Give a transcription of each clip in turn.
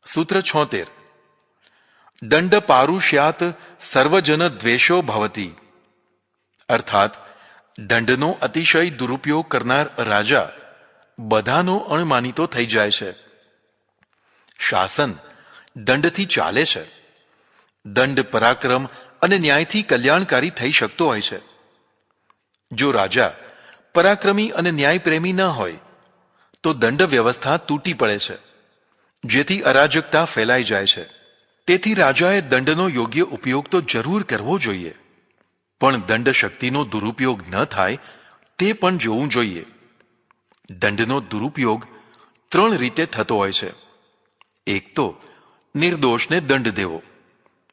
सूत्र 76 दंड पारुष्यात सर्वजन द्वेषो भवति अर्थात दंडનો અતિશય દુરુપયોગ કરનાર રાજા બધાનો અણમાનીતો થઈ જાય છે. શાસન દંડથી ચાલે છે. દંડ પરાક્રમ અને ન્યાયથી કલ્યાણકારી થઈ શકતો હોય છે. જો રાજા પરાક્રમી અને ન્યાયપ્રેમી ન હોય તો દંડ વ્યવસ્થા તૂટી પડે છે, જેથી અરાજકતા ફેલાઈ જાય છે. તેથી રાજાએ દંડનો યોગ્ય ઉપયોગ તો જરૂર કરવો જોઈએ, પણ દંડ શક્તિનો દુરુપયોગ ન થાય તે પણ જોવું જોઈએ. દંડનો દુરુપયોગ 3 રીતે થતો હોય છે. એક તો નિર્દોષને દંડ દેવો,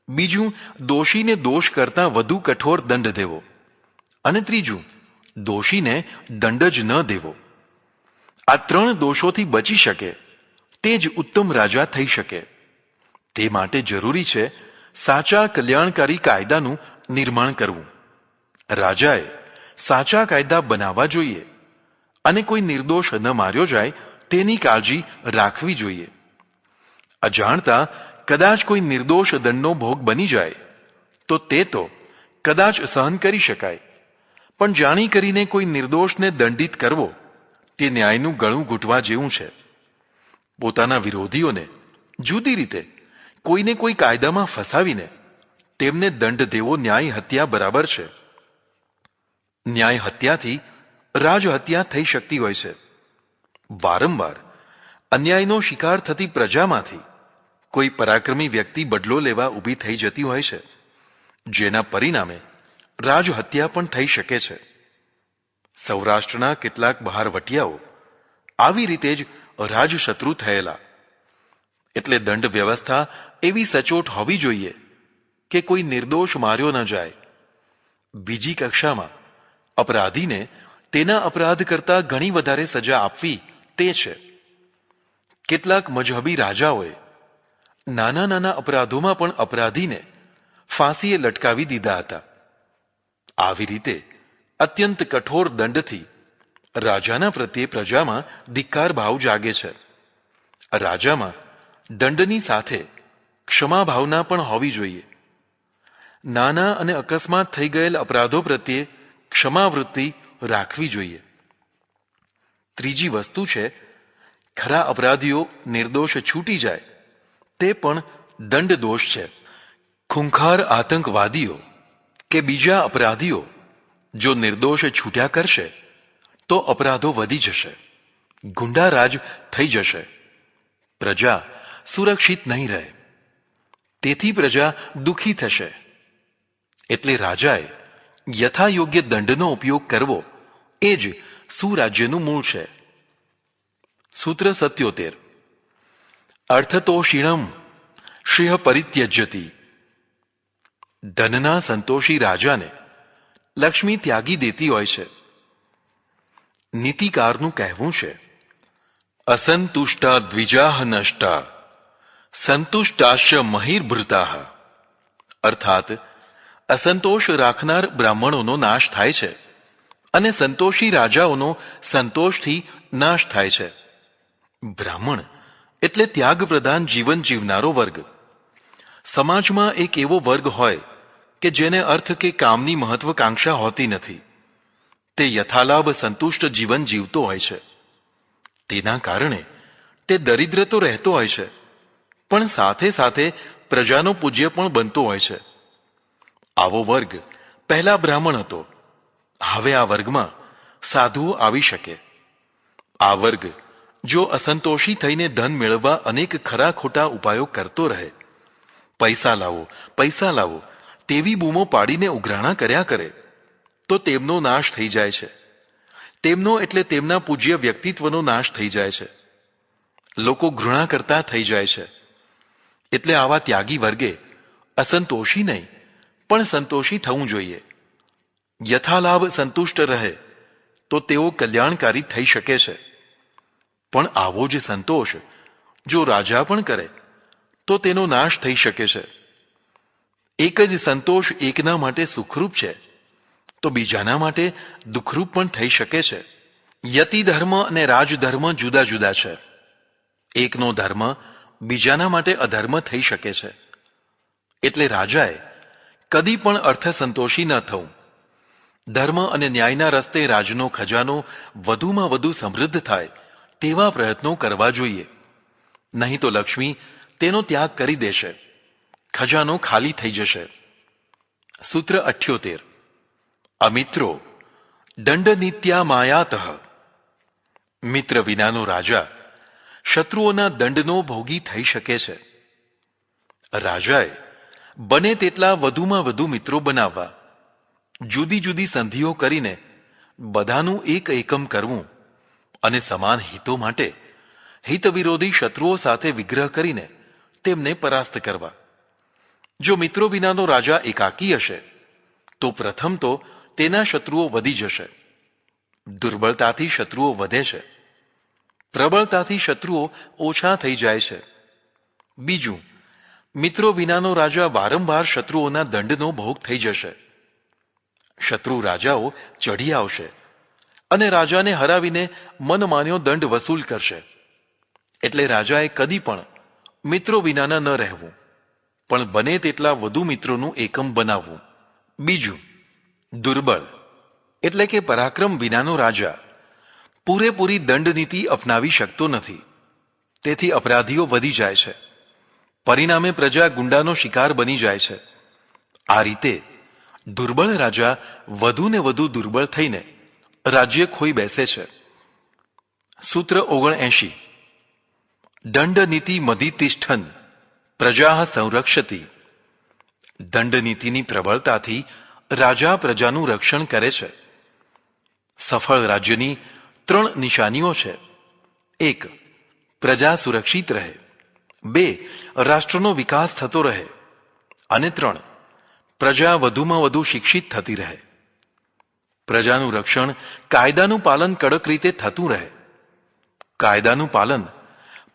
બીજું દોષીને દોષ કરતાં વધુ કઠોર દંડ દેવો, અને ત્રીજું દોષીને દંડ જ ન દેવો. આ 3 દોષોથી બચી શકે તે જ ઉત્તમ રાજા થઈ શકે. તે માટે જરૂરી છે સાચા કલ્યાણકારી કાયદાનું નિર્માણ કરવું. રાજાએ સાચા કાયદા બનાવવા જોઈએ અને કોઈ નિર્દોષ ન માર્યો જાય તેની કાળજી રાખવી જોઈએ. અજાણતા કદાચ કોઈ નિર્દોષ દંડનો ભોગ બની જાય તો તે તો કદાચ સહન કરી શકાય, પણ જાણી કરીને કોઈ નિર્દોષને દંડિત કરવો તે ન્યાયનું ગળું ઘૂંટવા જેવું છે. પોતાના વિરોધીઓને જુદી રીતે કોઈને કોઈ કાયદામાં ફસાવીને તેમને દંડ દેવો ન્યાય હત્યા બરાબર છે. ન્યાય હત્યાથી રાજહત્યા થઈ શકતી હોય છે. વારંવાર અન્યાયનો શિકાર થતી પ્રજામાંથી કોઈ પરાક્રમી વ્યક્તિ બદલો લેવા ઊભી થઈ જતી હોય છે, જેના પરિણામે રાજહત્યા પણ થઈ શકે છે. સૌરાષ્ટ્રના કેટલાક બહારવટિયાઓ આવી રીતે જ રાજશત્રુ થયેલા. એટલે દંડ વ્યવસ્થા એવી સચોટ હોવી જોઈએ કે કોઈ નિર્દોષ માર્યો ન જાય. બીજી કક્ષામાં અપરાધીને તેના અપરાધ કરતાં ઘણી વધારે સજા આપવી તે છે. કેટલાક મજહબી રાજાઓએ નાના નાના અપરાધોમાં પણ અપરાધીને ફાંસીએ લટકાવી દીધા હતા. આવી રીતે અત્યંત કઠોર દંડથી રાજાના પ્રત્યે પ્રજામાં ધિક્કાર ભાવ જાગે છે. રાજામાં દંડની સાથે ક્ષમા ભાવના પણ હોવી જોઈએ. નાના અને અકસ્માત થઈ ગયેલ અપરાધો પ્રત્યે ક્ષમાવૃત્તિ રાખવી જોઈએ. ત્રીજી વસ્તુ છે ખરા અપરાધીઓ નિર્દોષ છૂટી જાય તે પણ દંડ દોષ છે. ખૂંખાર આતંકવાદીઓ કે બીજા અપરાધીઓ જો નિર્દોષ છૂટ્યા કરશે તો અપરાધો વધી જશે, ગુંડારાજ થઈ જશે, પ્રજા સુરક્ષિત નહીં રહે. તેથી પ્રજા દુઃખી થશે. એટલે રાજાએ યથાયોગ્ય દંડનો ઉપયોગ કરવો એ જ સુરાજ્યનું મૂળ છે. સૂત્ર 77 અર્થતોષિણમ શ્રેય પરિત્યજ્યતિ. ધનના સંતોષી રાજાને લક્ષ્મી ત્યાગી દેતી હોય છે. નીતિકારનું કહેવું છે અસંતુષ્ટા દ્વિજાહ નષ્ટા સંતુષ્ટાશ્ચ મહિર્ભૃતાઃ. અર્થાત અસંતોષ રાખનાર બ્રાહ્મણોનો નાશ થાય છે અને સંતોષી રાજાઓનો સંતોષથી નાશ થાય છે. બ્રાહ્મણ એટલે ત્યાગ પ્રધાન જીવન જીવનારો વર્ગ. સમાજમાં એક એવો વર્ગ હોય કે જેને અર્થ કે કામની મહત્વકાંક્ષા હોતી નથી. તે યથાલાભ સંતુષ્ટ જીવન જીવતો હોય છે. તેના કારણે તે દરિદ્ર તો રહેતો હોય છે, પણ સાથે સાથે પ્રજાનો પૂજ્ય પણ બનતો હોય છે. આવો વર્ગ પહેલા બ્રાહ્મણ હતો. હવે આ વર્ગમાં સાધુઓ આવી શકે. આ વર્ગ જો અસંતોષી થઈને ધન મેળવવા અનેક ખરા ખોટા ઉપાયો કરતો રહે, પૈસા લાવો તેવી બૂમો પાડીને ઉઘરાણા કર્યા કરે, તો તેમનો નાશ થઈ જાય છે. તેમનો એટલે તેમના પૂજ્ય વ્યક્તિત્વનો નાશ થઈ જાય છે. લોકો ઘૃણા કરતા થઈ જાય છે. એટલે આવા ત્યાગી વર્ગે અસંતોષી નહીં પણ સંતોષી થવું જોઈએ. યથાલાભ સંતુષ્ટ રહે તો તેઓ કલ્યાણકારી થઈ શકે છે. પણ આવો જ સંતોષ જો રાજા પણ કરે તો તેનો નાશ થઈ શકે છે. એક જ સંતોષ એકના માટે સુખરૂપ છે તો બીજાના માટે દુઃખરૂપ પણ થઈ શકે છે. યતિ ધર્મ અને રાજધર્મ જુદા જુદા છે. એકનો ધર્મ બીજાના માટે અધર્મ થઈ શકે છે. એટલે રાજાએ કદી પણ અર્થસંતોષી ન થવું. ધર્મ અને ન્યાયના રસ્તે રાજનો ખજાનો વધુમાં વધુ સમૃદ્ધ થાય તેવા પ્રયત્નો કરવા જોઈએ. નહીં તો લક્ષ્મી તેનો ત્યાગ કરી દેશે, ખજાનો ખાલી થઈ જશે. સૂત્ર 78. અમિત્રો દંડનીત્યા માયાતઃ. મિત્ર વિનાનો રાજા શત્રુઓના દંડનો ભોગી થઈ શકે છે. રાજાએ બને તેટલા વધુમાં વધુ મિત્રો બનાવવા, જુદી જુદી સંધિઓ કરીને બધાનું એક એકમ કરવું અને સમાન હિતો માટે હિત વિરોધી શત્રુઓ સાથે વિગ્રહ કરીને તેમને પરાસ્ત કરવા. જો મિત્રો વિનાનો રાજા એકાકી હશે તો પ્રથમ તો તેના શત્રુઓ વધી જશે. દુર્બળતાથી શત્રુઓ વધે છે, પ્રબળતાથી શત્રુઓ ઓછા થઈ જાય છે. બીજું, મિત્રો વિનાનો રાજા વારંવાર શત્રુઓના દંડનો ભોગ થઈ જશે. શત્રુ રાજાઓ ચઢી આવશે અને રાજાને હરાવીને મનમાન્યો દંડ વસૂલ કરશે. એટલે રાજાએ કદી પણ મિત્રો વિનાના ન રહેવું, પણ બને તેટલા વધુ મિત્રોનું એકમ બનાવવું. બીજું, દુર્બળ એટલે કે પરાક્રમ વિનાનો રાજા પૂરેપૂરી દંડનીતિ અપનાવી શકતો નથી. તેથી અપરાધીઓ વધી જાય છે, પરિણામે પ્રજા ગુંડાનો શિકાર બની જાય છે. આ રીતે દુર્બળ રાજા વધુ ને વધુ દુર્બળ થઈને રાજ્ય ખોઈ બેસે છે. સૂત્ર 79. દંડનીતિ મધિતિષ્ઠન પ્રજા સંરક્ષતી. દંડનીતિની પ્રબળતાથી રાજા પ્રજાનું રક્ષણ કરે છે. સફળ રાજ્યની 3 નિશાનીઓ છે. 1. પ્રજા સુરક્ષિત રહે. 2. રાષ્ટ્રનો વિકાસ થતો રહે. અને 3. પ્રજા વધુમાં વધુ શિક્ષિત થતી રહે. પ્રજાનું રક્ષણ કાયદાનું પાલન કડક રીતે થતું રહે. કાયદાનું પાલન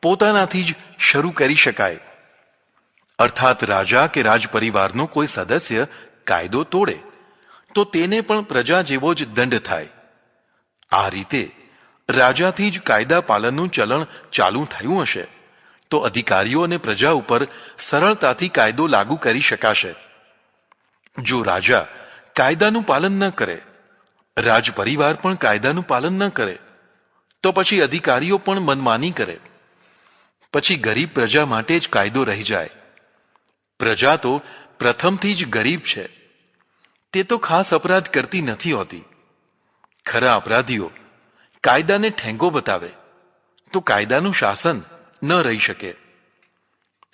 પોતાનાથી જ શરૂ કરી શકાય. અર્થાત રાજા કે રાજ પરિવારનો કોઈ સદસ્ય કાયદો તોડે તો તેને પણ પ્રજા જેવો જ દંડ થાય. આ રીતે રાજાથી જ કાયદા પાલનનું ચલણ ચાલુ થયું હશે તો અધિકારીઓ અને પ્રજા ઉપર સરળતાથી કાયદો લાગુ કરી શકાશે. જો રાજા કાયદાનું પાલન ન કરે, રાજ પરિવાર પણ કાયદાનું પાલન ન કરે, તો પછી અધિકારીઓ પણ મનમાની કરે. પછી ગરીબ પ્રજા માટે જ કાયદો રહી જાય. પ્રજા તો પ્રથમથી જ ગરીબ છે. તે તો ખાસ અપરાધ કરતી નથી હોતી. ખરા અપરાધીઓ કાયદાને ઠેંગો બતાવે તો કાયદાનું શાસન ન રહી શકે.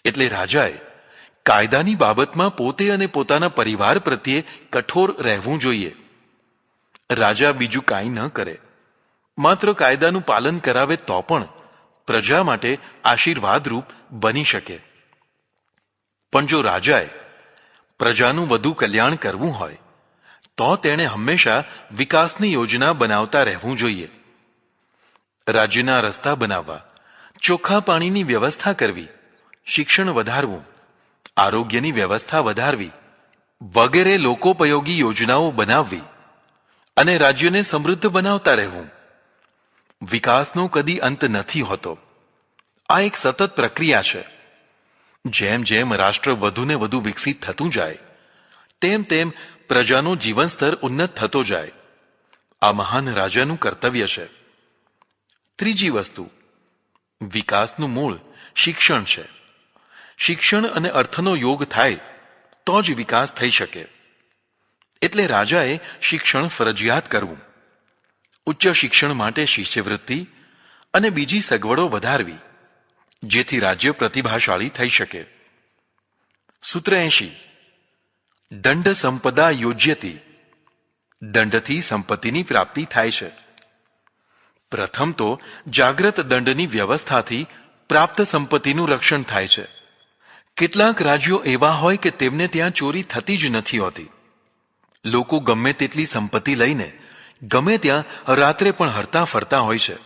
એટલે રાજાએ કાયદાની બાબતમાં પોતે અને પોતાના પરિવાર પ્રત્યે કઠોર રહેવું જોઈએ. રાજા બીજું કાંઈ ન કરે, માત્ર કાયદાનું પાલન કરાવે તો પણ પ્રજા માટે આશીર્વાદરૂપ બની શકે. પણ જો રાજાએ પ્રજાનું વધુ કલ્યાણ કરવું હોય તો તેણે હંમેશા વિકાસની યોજના બનાવતા રહેવું જોઈએ. રાજ્યના રસ્તા બનાવવા, ચોખ્ખા પાણીની વ્યવસ્થા કરવી, શિક્ષણ વધારવું, આરોગ્યની વ્યવસ્થા વધારવી વગેરે લોકોપયોગી યોજનાઓ બનાવવી અને રાજ્યને સમૃદ્ધ બનાવતા રહેવું. વિકાસનો કદી અંત નથી હોતો. આ એક સતત પ્રક્રિયા છે. જેમ જેમ રાષ્ટ્ર વધુને વધુ વિકસિત થતું જાય તેમ તેમ પ્રજાનો જીવન સ્તર ઉન્નત થતો જાય. આ મહાન રાજાનું કર્તવ્ય છે. ત્રીજી વસ્તુ, વિકાસનું મૂળ શિક્ષણ છે. શિક્ષણ અને અર્થનો યોગ થાય તો જ વિકાસ થઈ શકે. એટલે રાજાએ શિક્ષણ ફરજિયાત કરવું, ઉચ્ચ શિક્ષણ માટે શિષ્યવૃત્તિ અને બીજી સગવડો વધારવી જેથી રાજ્ય પ્રતિભાશાળી થઈ શકે. સૂત્ર 80. દંડ સંપદા યોજ્યતી. દંડથી સંપત્તિની પ્રાપ્તિ થાય છે. પ્રથમ તો જાગ્રત દંડની વ્યવસ્થાથી પ્રાપ્ત સંપત્તિનું રક્ષણ થાય છે. કેટલાક રાજ્યો એવા હોય કે તેમને ત્યાં ચોરી થતી જ નથી હોતી. લોકો ગમે તેટલી સંપત્તિ લઈને ગમે ત્યાં રાત્રે પણ હરતા ફરતા હોય છે,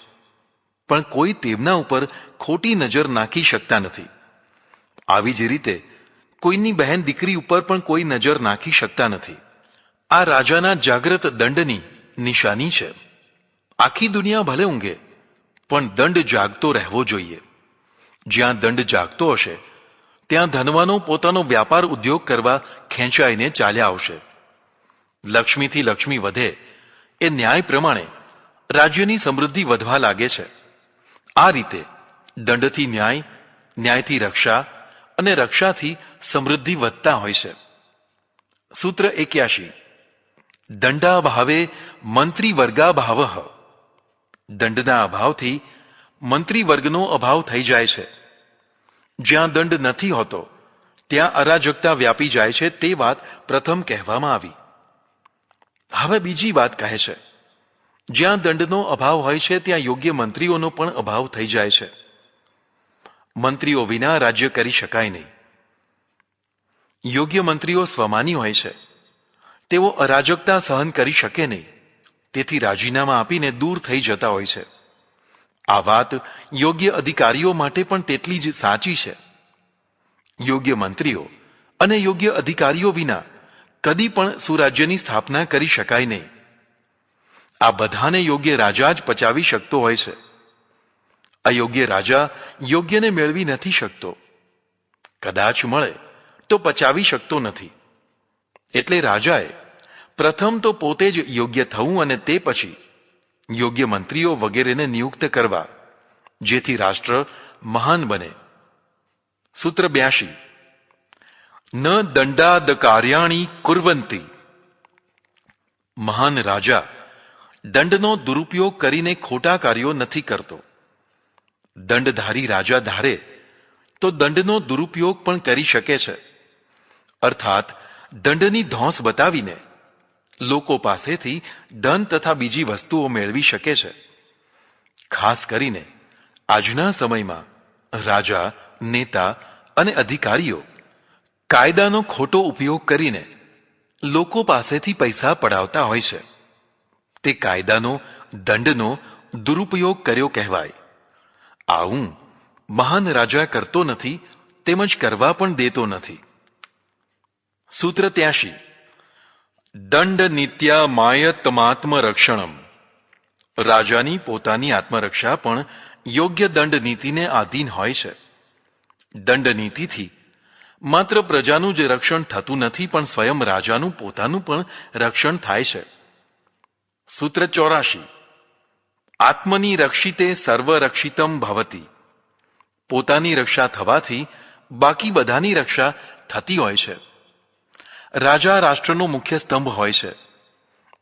પણ કોઈ તેમના ઉપર ખોટી નજર નાખી શકતા નથી. આવી જ રીતે કોઈની બહેન દીકરી ઉપર પણ કોઈ નજર નાખી શકતા નથી. આ રાજાના જાગ્રત દંડની નિશાની છે. આખી દુનિયા ભલે ઊંઘે પણ દંડ જાગતો રહેવો જોઈએ. જ્યાં દંડ જાગતો હશે ત્યાં ધનવાનો પોતાનો વ્યાપાર ઉદ્યોગ કરવા ખેંચાઈને ચાલ્યા આવશે. લક્ષ્મીથી લક્ષ્મી વધે એ ન્યાય પ્રમાણે રાજ્યની સમૃદ્ધિ વધવા લાગે છે. આ રીતે દંડથી ન્યાય, ન્યાયથી રક્ષા અને રક્ષાથી સમૃદ્ધિ વધતા હોય છે. સૂત્ર 81. દંડાભાવે મંત્રી વર્ગાભાવ. દંડના અભાવથી મંત્રી વર્ગનો અભાવ થઈ જાય છે. જ્યાં દંડ નથી હોતો ત્યાં અરાજકતા વ્યાપી જાય છે. તે વાત પ્રથમ કહેવામાં આવી. હવે બીજી વાત કહે છે, જ્યાં દંડનો અભાવ હોય છે ત્યાં યોગ્ય મંત્રીઓનો પણ અભાવ થઈ જાય છે. મંત્રીઓ વિના રાજ્ય કરી શકાય નહીં. યોગ્ય મંત્રીઓ સ્વમાની હોય છે. તેઓ અરાજકતા સહન કરી શકે નહીં. તેથી રાજીનામા આપીને દૂર થઈ જતા હોય છે. આ વાત યોગ્ય અધિકારીઓ માટે પણ તેટલી જ સાચી છે. યોગ્ય મંત્રીઓ અને યોગ્ય અધિકારીઓ વિના કદી પણ સુરાજ્યની સ્થાપના કરી શકાય નહીં. આ બધાને યોગ્ય રાજા જ પચાવી શકતો હોય છે. અયોગ્ય રાજા યોગ્યને મેળવી નથી શકતો. કદાચ મળે તો પચાવી શકતો નથી. એટલે રાજાએ પ્રથમ તો પોતે જ યોગ્ય થવું અને તે પછી યોગ્ય મંત્રીઓ વગેરેને નિયુક્ત કરવા, જેથી રાષ્ટ્ર મહાન બને. સૂત્ર 82. ન દંડાદ કાર્યાણી કુર્વંતી. મહાન રાજા દંડનો દુરુપયોગ કરીને ખોટા કાર્યો નથી કરતો. દંડધારી રાજા ધારે તો દંડનો દુરુપયોગ પણ કરી શકે છે. અર્થાત દંડની ધોંસ બતાવીને લોકો પાસેથી ધન તથા બીજી વસ્તુઓ મેળવી શકે છે. ખાસ કરીને આજના સમયમાં રાજા, નેતા અને અધિકારીઓ કાયદાનો ખોટો ઉપયોગ કરીને લોકો પાસેથી પૈસા પડાવતા હોય છે. તે કાયદાનો, દંડનો દુરુપયોગ કર્યો કહેવાય. આવું મહાન રાજા કરતો નથી, તેમજ કરવા પણ દેતો નથી. સૂત્ર 83. દંડ નિત્યા માયતમાત્મ રક્ષણમ. રાજાની પોતાની આત્મરક્ષા પણ યોગ્ય દંડ નીતિને આધીન હોય છે. દંડ નીતિથી માત્ર પ્રજાનું જ રક્ષણ થતું નથી, પણ સ્વયં રાજાનું પોતાનું પણ રક્ષણ થાય છે. સૂત્ર 84. આત્મની રક્ષિતે સર્વરક્ષિતમ ભવતી. પોતાની રક્ષા થવાથી બાકી બધાની રક્ષા થતી હોય છે. રાજા રાષ્ટ્રનો મુખ્ય સ્તંભ હોય છે.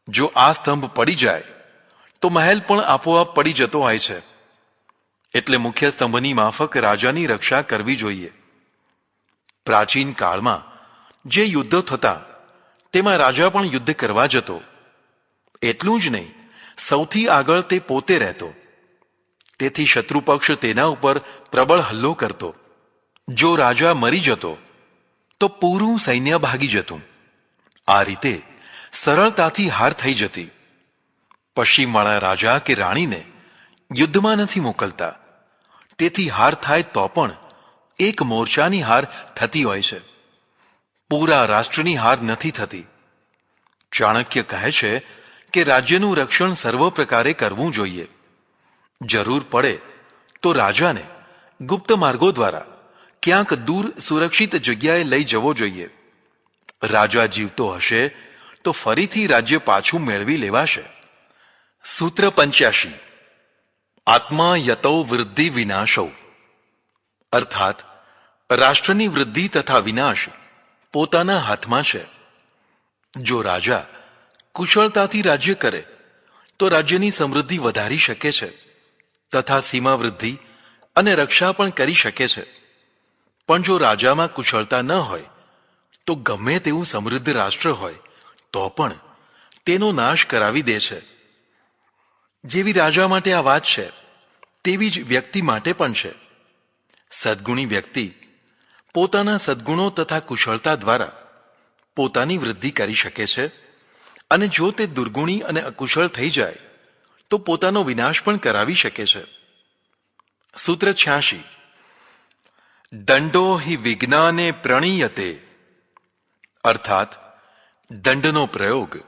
જો આ સ્તંભ પડી જાય તો મહેલ પણ આપોઆપ પડી જતો હોય છે. એટલે મુખ્ય સ્તંભની માફક રાજાની રક્ષા કરવી જોઈએ. પ્રાચીન કાળમાં જે યુદ્ધો થતા તેમાં રાજા પણ યુદ્ધ કરવા જતો. એટલું જ નહીં, સૌથી આગળ તે પોતે રહેતો. તેથી શત્રુપક્ષ તેના ઉપર પ્રબળ હલ્લો કરતો. જો રાજા મરી જતો તો પૂરું સૈન્ય ભાગી જતું. આ રીતે સરળતાથી હાર થઈ જતી. પશ્ચિમવાળા રાજા કે રાણીને યુદ્ધમાં નથી મોકલતા. તેથી હાર થાય તો પણ એક મોરચાની હાર થતી હોય છે. પૂરા રાષ્ટ્રની હાર નથી થતી. ચાણક્ય કહે છે કે રાજ્યનું રક્ષણ સર્વ પ્રકારે કરવું જોઈએ. જરૂર પડે તો રાજાને ગુપ્ત માર્ગો દ્વારા ક્યાંક દૂર સુરક્ષિત જગ્યાએ લઈ જવો જોઈએ. રાજા જીવતો હશે તો ફરીથી રાજ્ય પાછું મેળવી લેવાશે. સૂત્ર 85. આત્મા યતો વૃદ્ધિ વિનાશો. અર્થાત રાષ્ટ્રની વૃદ્ધિ તથા વિનાશ પોતાના હાથમાં છે. જો રાજા કુશળતાથી રાજ્ય કરે તો રાજ્યની સમૃદ્ધિ વધારી શકે છે તથા સીમા વૃદ્ધિ અને રક્ષા પણ કરી શકે છે. પણ જો રાજામાં કુશળતા ન હોય તો ગમે તેવું સમૃદ્ધ રાષ્ટ્ર હોય તો પણ તેનો નાશ કરાવી દે છે. જેવી રાજા માટે આ વાત છે તેવી જ વ્યક્તિ માટે પણ છે. સદ્ગુણી વ્યક્તિ પોતાના સદ્ગુણો તથા કુશળતા દ્વારા પોતાની વૃદ્ધિ કરી શકે છે, અને જો તે દુર્ગુણી અને અકુશળ થઈ જાય તો પોતાનો વિનાશ પણ કરાવી શકે છે. સૂત્ર 86. દંડો હિ વિજ્ઞાને પ્રણીયતે. અર્થાત દંડનો પ્રયોગ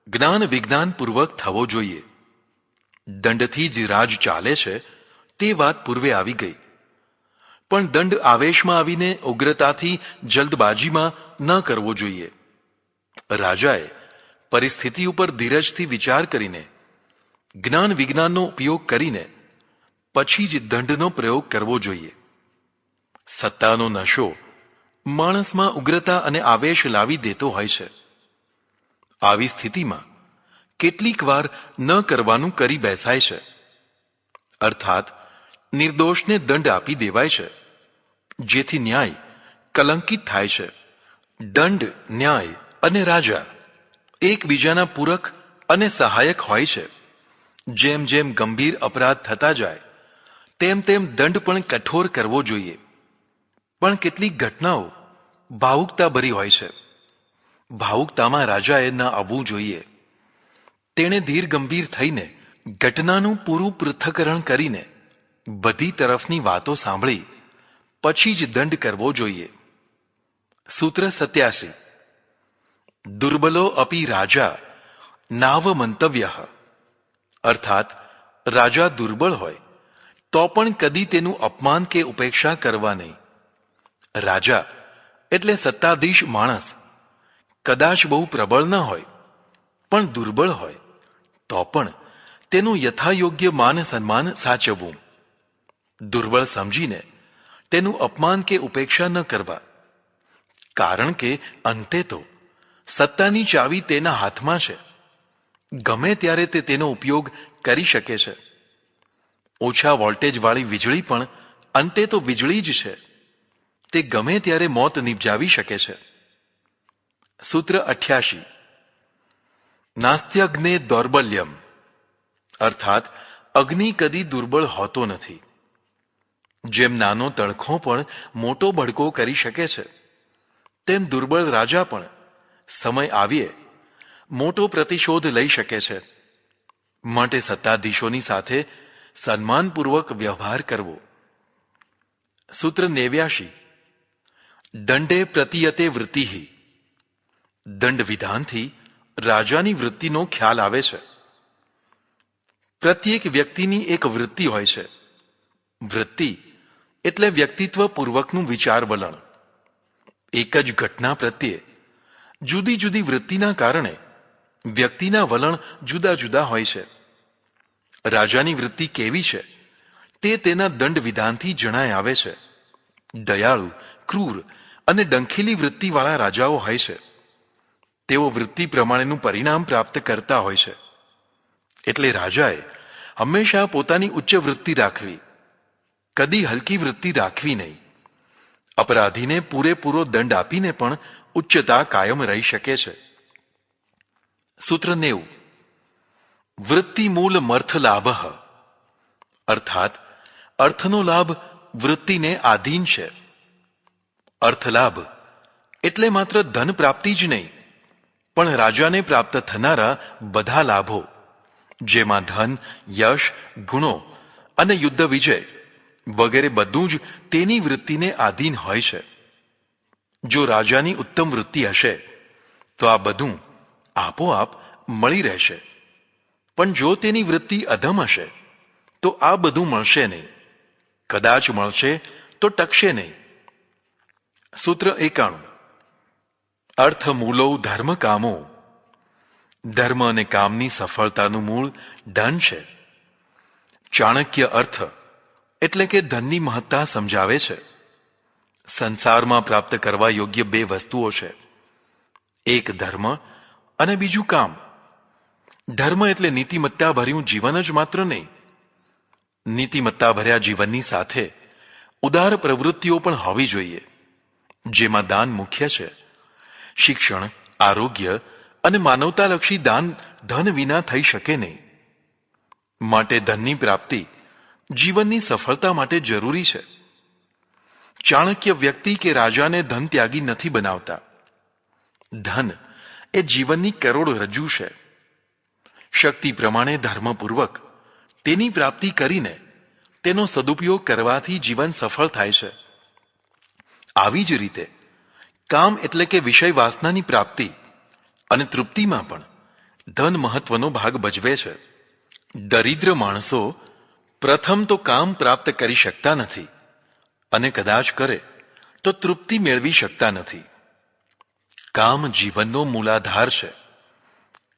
જ્ઞાન વિજ્ઞાન પૂર્વક થવો જોઈએ. દંડથી જ રાજ ચાલે છે તે વાત પૂર્વે આવી ગઈ. પણ દંડ આવેશમાં આવીને ઉગ્રતાથી જલ્દબાજીમાં ન કરવો જોઈએ. રાજાએ પરિસ્થિતિ ઉપર ધીરજથી વિચાર કરીને, જ્ઞાન વિજ્ઞાનનો ઉપયોગ કરીને પછી જ દંડનો પ્રયોગ કરવો જોઈએ. સત્તાનો નશો માણસમાં ઉગ્રતા અને આવેશ લાવી દેતો હોય છે. આવી સ્થિતિમાં કેટલીક વાર ન કરવાનું કરી બેસાય છે. અર્થાત નિર્દોષને દંડ આપી દેવાય છે, જેથી ન્યાય કલંકિત થાય છે. દંડ, ન્યાય અને રાજા એકબીજાના પૂરક અને સહાયક હોય છે. જેમ જેમ ગંભીર અપરાધ થતા જાય તેમ તેમ દંડ પણ કઠોર કરવો જોઈએ. પણ કેટલીક ઘટનાઓ ભાવુકતા ભરી હોય છે. ભાવુકતામાં રાજાએ ન આવવું જોઈએ. તેણે ધીર ગંભીર થઈને ઘટનાનું પૂરું પૃથ્થકરણ કરીને બધી તરફની વાતો સાંભળી પછી જ દંડ કરવો જોઈએ. સૂત્ર 87. દુર્બલો અપી રાજા નાવ મંતવ્ય. અર્થાત રાજા દુર્બળ હોય તો પણ કદી તેનું અપમાન કે ઉપેક્ષા કરવા નહીં. રાજા એટલે સત્તાધીશ માણસ કદાચ બહુ પ્રબળ ન હોય પણ દુર્બળ હોય તો પણ તેનું યથાયોગ્ય માન સન્માન સાચવવું. દુર્બળ સમજીને તેનું અપમાન કે ઉપેક્ષા ન કરવા. કારણ કે અંતે તો સત્તાની ચાવી તેના હાથમાં છે. ગમે ત્યારે તે તેનો ઉપયોગ કરી શકે છે. ઓછા વોલ્ટેજવાળી વીજળી પણ અંતે તો વીજળી જ છે. તે ગમે ત્યારે મોત નિપજાવી શકે છે. સૂત્ર 88. નાસ્ત્યગ્ને દૌર્બલ્યમ. અર્થાત અગ્નિ કદી દુર્બળ હોતો નથી. જેમ નાનો તણખો પણ મોટો ભડકો કરી શકે છે, તેમ દુર્બળ રાજા પણ સમય આવીએ મોટો પ્રતિશોધ લઈ શકે છે. માટે સત્તાધીશોની સાથે સન્માનપૂર્વક વ્યવહાર કરવો. સૂત્ર 89. દંડે પ્રતીયતે વૃત્તિ. દંડ વિધાનથી રાજાની વૃત્તિનો ખ્યાલ આવે છે. પ્રત્યેક વ્યક્તિની એક વૃત્તિ હોય છે. વૃત્તિ એટલે વ્યક્તિત્વ પૂર્વકનું વિચાર વલણ. એક જ ઘટના પ્રત્યે જુદી જુદી વૃત્તિના કારણે વ્યક્તિના વલણ જુદા જુદા હોય છે. રાજાની વૃત્તિ કેવી છે તે તેના દંડ વિધાનથી જણાય આવે છે. દયાળુ, ક્રૂર અને ડંખીલી વૃત્તિવાળા રાજાઓ હોય છે. તેઓ વૃત્તિ પ્રમાણેનું પરિણામ પ્રાપ્ત કરતા હોય છે. એટલે રાજાએ હંમેશા પોતાની ઉચ્ચ વૃત્તિ રાખવી, કદી હલકી વૃત્તિ રાખવી નહીં. અપરાધીને પૂરેપૂરો દંડ આપીને પણ ઉચ્ચતા કાયમ રહી શકે છે. સૂત્ર 90. વૃત્તિ મૂલ મર્થ લાભ. અર્થાત અર્થનો લાભ વૃત્તિને આધીન છે. અર્થલાભ એટલે માત્ર ધન પ્રાપ્તિ જ નહીં, પણ રાજાને પ્રાપ્ત થનારા બધા લાભો, જેમાં ધન, યશ, ગુણો અને યુદ્ધ વિજય વગેરે બધું જ તેની વૃત્તિને આધીન હોય છે. જો રાજાની ઉત્તમ વૃત્તિ હશે તો આ બધું આપોઆપ મળી રહેશે. પણ જો તેની વૃત્તિ અધમ હશે તો આ બધું મળશે નહીં. કદાચ મળશે તો ટકશે નહીં. સૂત્ર 91. અર્થ મૂલો ધર્મ કામો. ધર્મ અને કામની સફળતાનું મૂળ ધન છે. ચાણક્ય અર્થ એટલે કે ધનની મહત્તા સમજાવે છે. સંસારમાં પ્રાપ્ત કરવા યોગ્ય બે વસ્તુઓ છે, એક ધર્મ અને બીજું કામ. ધર્મ એટલે નીતિમત્તા ભર્યું જીવન જ માત્ર નહીં. નીતિમત્તા ભર્યા જીવનની સાથે ઉદાર પ્રવૃત્તિઓ પણ હોવી જોઈએ, જેમાં દાન મુખ્ય છે. શિક્ષણ, આરોગ્ય અને માનવતાલક્ષી દાન ધન વિના થઈ શકે નહીં. માટે ધનની પ્રાપ્તિ જીવનની સફળતા માટે જરૂરી છે. ચાણક્ય વ્યક્તિ કે રાજાને ધન ત્યાગી નથી બનાવતા. ધન એ જીવનની કરોડરજ્જુ છે. શક્તિ પ્રમાણે ધર્મપૂર્વક તેની પ્રાપ્તિ કરીને તેનો સદુપયોગ કરવાથી જીવન સફળ થાય છે. આવી જ રીતે કામ એટલે કે વિષય વાસનાની પ્રાપ્તિ અને તૃપ્તિમાં પણ ધન મહત્વનો ભાગ ભજવે છે. દરિદ્ર માણસો પ્રથમ તો કામ પ્રાપ્ત કરી શકતા નથી અને કદાચ કરે તો તૃપ્તિ મેળવી શકતા નથી. કામ જીવનનો મૂલાધાર છે.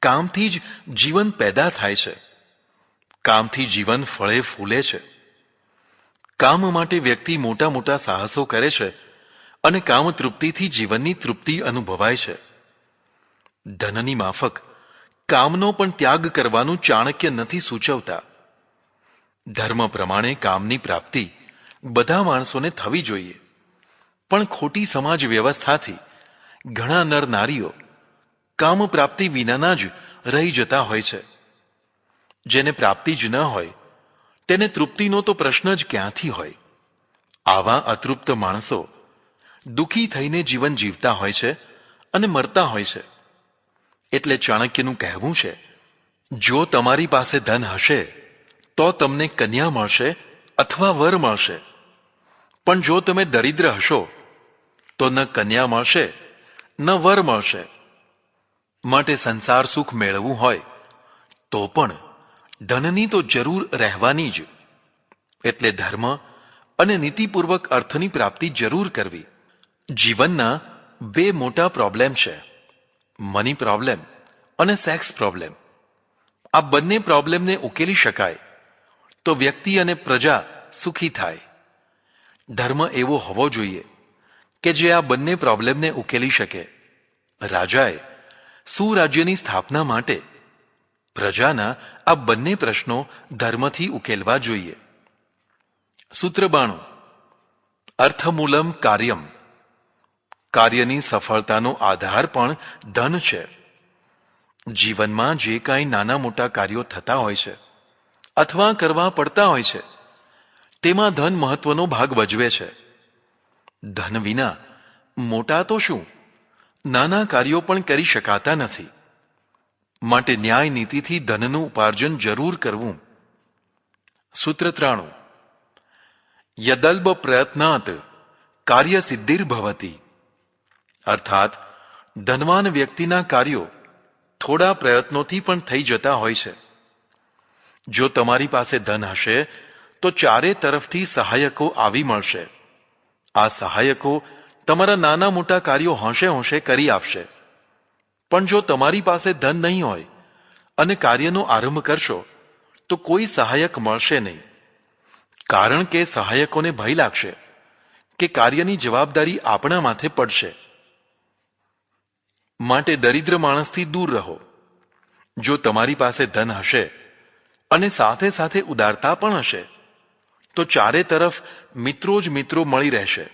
કામથી જ જીવન પેદા થાય છે. કામથી જીવન ફળે ફૂલે છે. કામ માટે વ્યક્તિ મોટા મોટા સાહસો કરે છે અને કામ તૃપ્તિથી જીવનની તૃપ્તિ અનુભવાય છે. ધનની માફક કામનો પણ ત્યાગ કરવાનું ચાણક્ય નથી સૂચવતા. ધર્મ પ્રમાણે કામની પ્રાપ્તિ બધા માણસોને થવી જોઈએ, પણ ખોટી સમાજ વ્યવસ્થાથી ઘણા નર નારીઓ કામ પ્રાપ્તિ વિનાના જ રહી જતા હોય છે. જેને પ્રાપ્તિ જ ન હોય તેને તૃપ્તિનો તો પ્રશ્ન જ ક્યાંથી હોય? આવા અતૃપ્ત માણસો દુઃખી થઈને જીવન જીવતા હોય છે અને મરતા હોય છે. એટલે ચાણક્યનું કહેવું છે, જો તમારી પાસે ધન હશે તો તમને કન્યા મળશે અથવા વર મળશે, પણ જો તમે દરિદ્ર હશો તો ન કન્યા મળશે ન વર મળશે. માટે સંસાર સુખ મેળવવું હોય તો પણ ધનની તો જરૂર રહેવાની જ. એટલે ધર્મ અને નીતિપૂર્વક અર્થની પ્રાપ્તિ જરૂર કરવી. જીવનના બે મોટા પ્રોબ્લેમ છે, મની પ્રોબ્લેમ અને સેક્સ પ્રોબ્લેમ. આ બંને પ્રોબ્લેમને ઉકેલી શકાય તો વ્યક્તિ અને પ્રજા સુખી થાય. ધર્મ એવો હોવો જોઈએ કે જે આ બંને પ્રોબ્લેમને ઉકેલી શકે. રાજાએ સુરાજ્યની સ્થાપના માટે પ્રજાના આ બંને પ્રશ્નો ધર્મથી ઉકેલવા જોઈએ. સૂત્ર 92. અર્થમૂલમ કાર્યમ. કાર્યની સફળતાનો આધાર પણ ધન છે. જીવનમાં જે કાંઈ નાના મોટા કાર્યો થતા હોય છે અથવા કરવા પડતા હોય છે તેમાં ધન મહત્વનો ભાગ ભજવે છે. ધન વિના મોટા તો શું, નાના કાર્યો પણ કરી શકાતા નથી. માટે ન્યાય નીતિથી ધનનું ઉપાર્જન જરૂર કરવું. સૂત્ર 93. યદલ્બ પ્રયત્નાત કાર્ય સિદ્ધિર્ભવતી. અર્થાત ધનવાન વ્યક્તિના કાર્યો થોડા પ્રયત્નોથી પણ થઈ જતા હોય છે. જો તમારી પાસે ધન હશે તો ચારે તરફથી સહાયકો આવી મળશે. આ સહાયકો તમારા નાના મોટા કાર્યો હોંશે હોંશે કરી આપશે. પણ જો તમારી પાસે ધન નહીં હોય અને કાર્યનો આરંભ કરશો તો કોઈ સહાયક મળશે નહીં. કારણ કે સહાયકોને ભય લાગશે કે કાર્યની જવાબદારી આપણા માથે પડશે. માટે દરિદ્ર માણસથી દૂર રહો. જો તમારી પાસે ધન હશે અને સાથે સાથે ઉદારતા પણ હશે તો ચારે તરફ મિત્રો જ મિત્રો મળી રહેશે.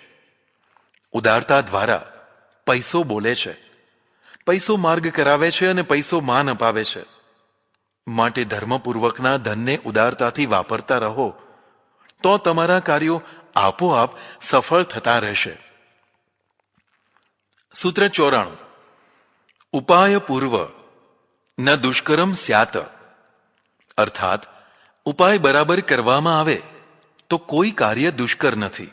ઉદારતા દ્વારા પૈસો બોલે છે, પૈસો માર્ગ કરાવે છે અને પૈસો માન અપાવે છે. માટે ધર્મપૂર્વકના ધનને ઉદારતાથી વાપરતા રહો તો તમારા કાર્યો આપોઆપ સફળ થતા રહેશે. સૂત્ર 94. ઉપાય પૂર્વ ન દુષ્કરમ સ્યાત. અર્થાત ઉપાય બરાબર કરવામાં આવે તો કોઈ કાર્ય દુષ્કર નથી.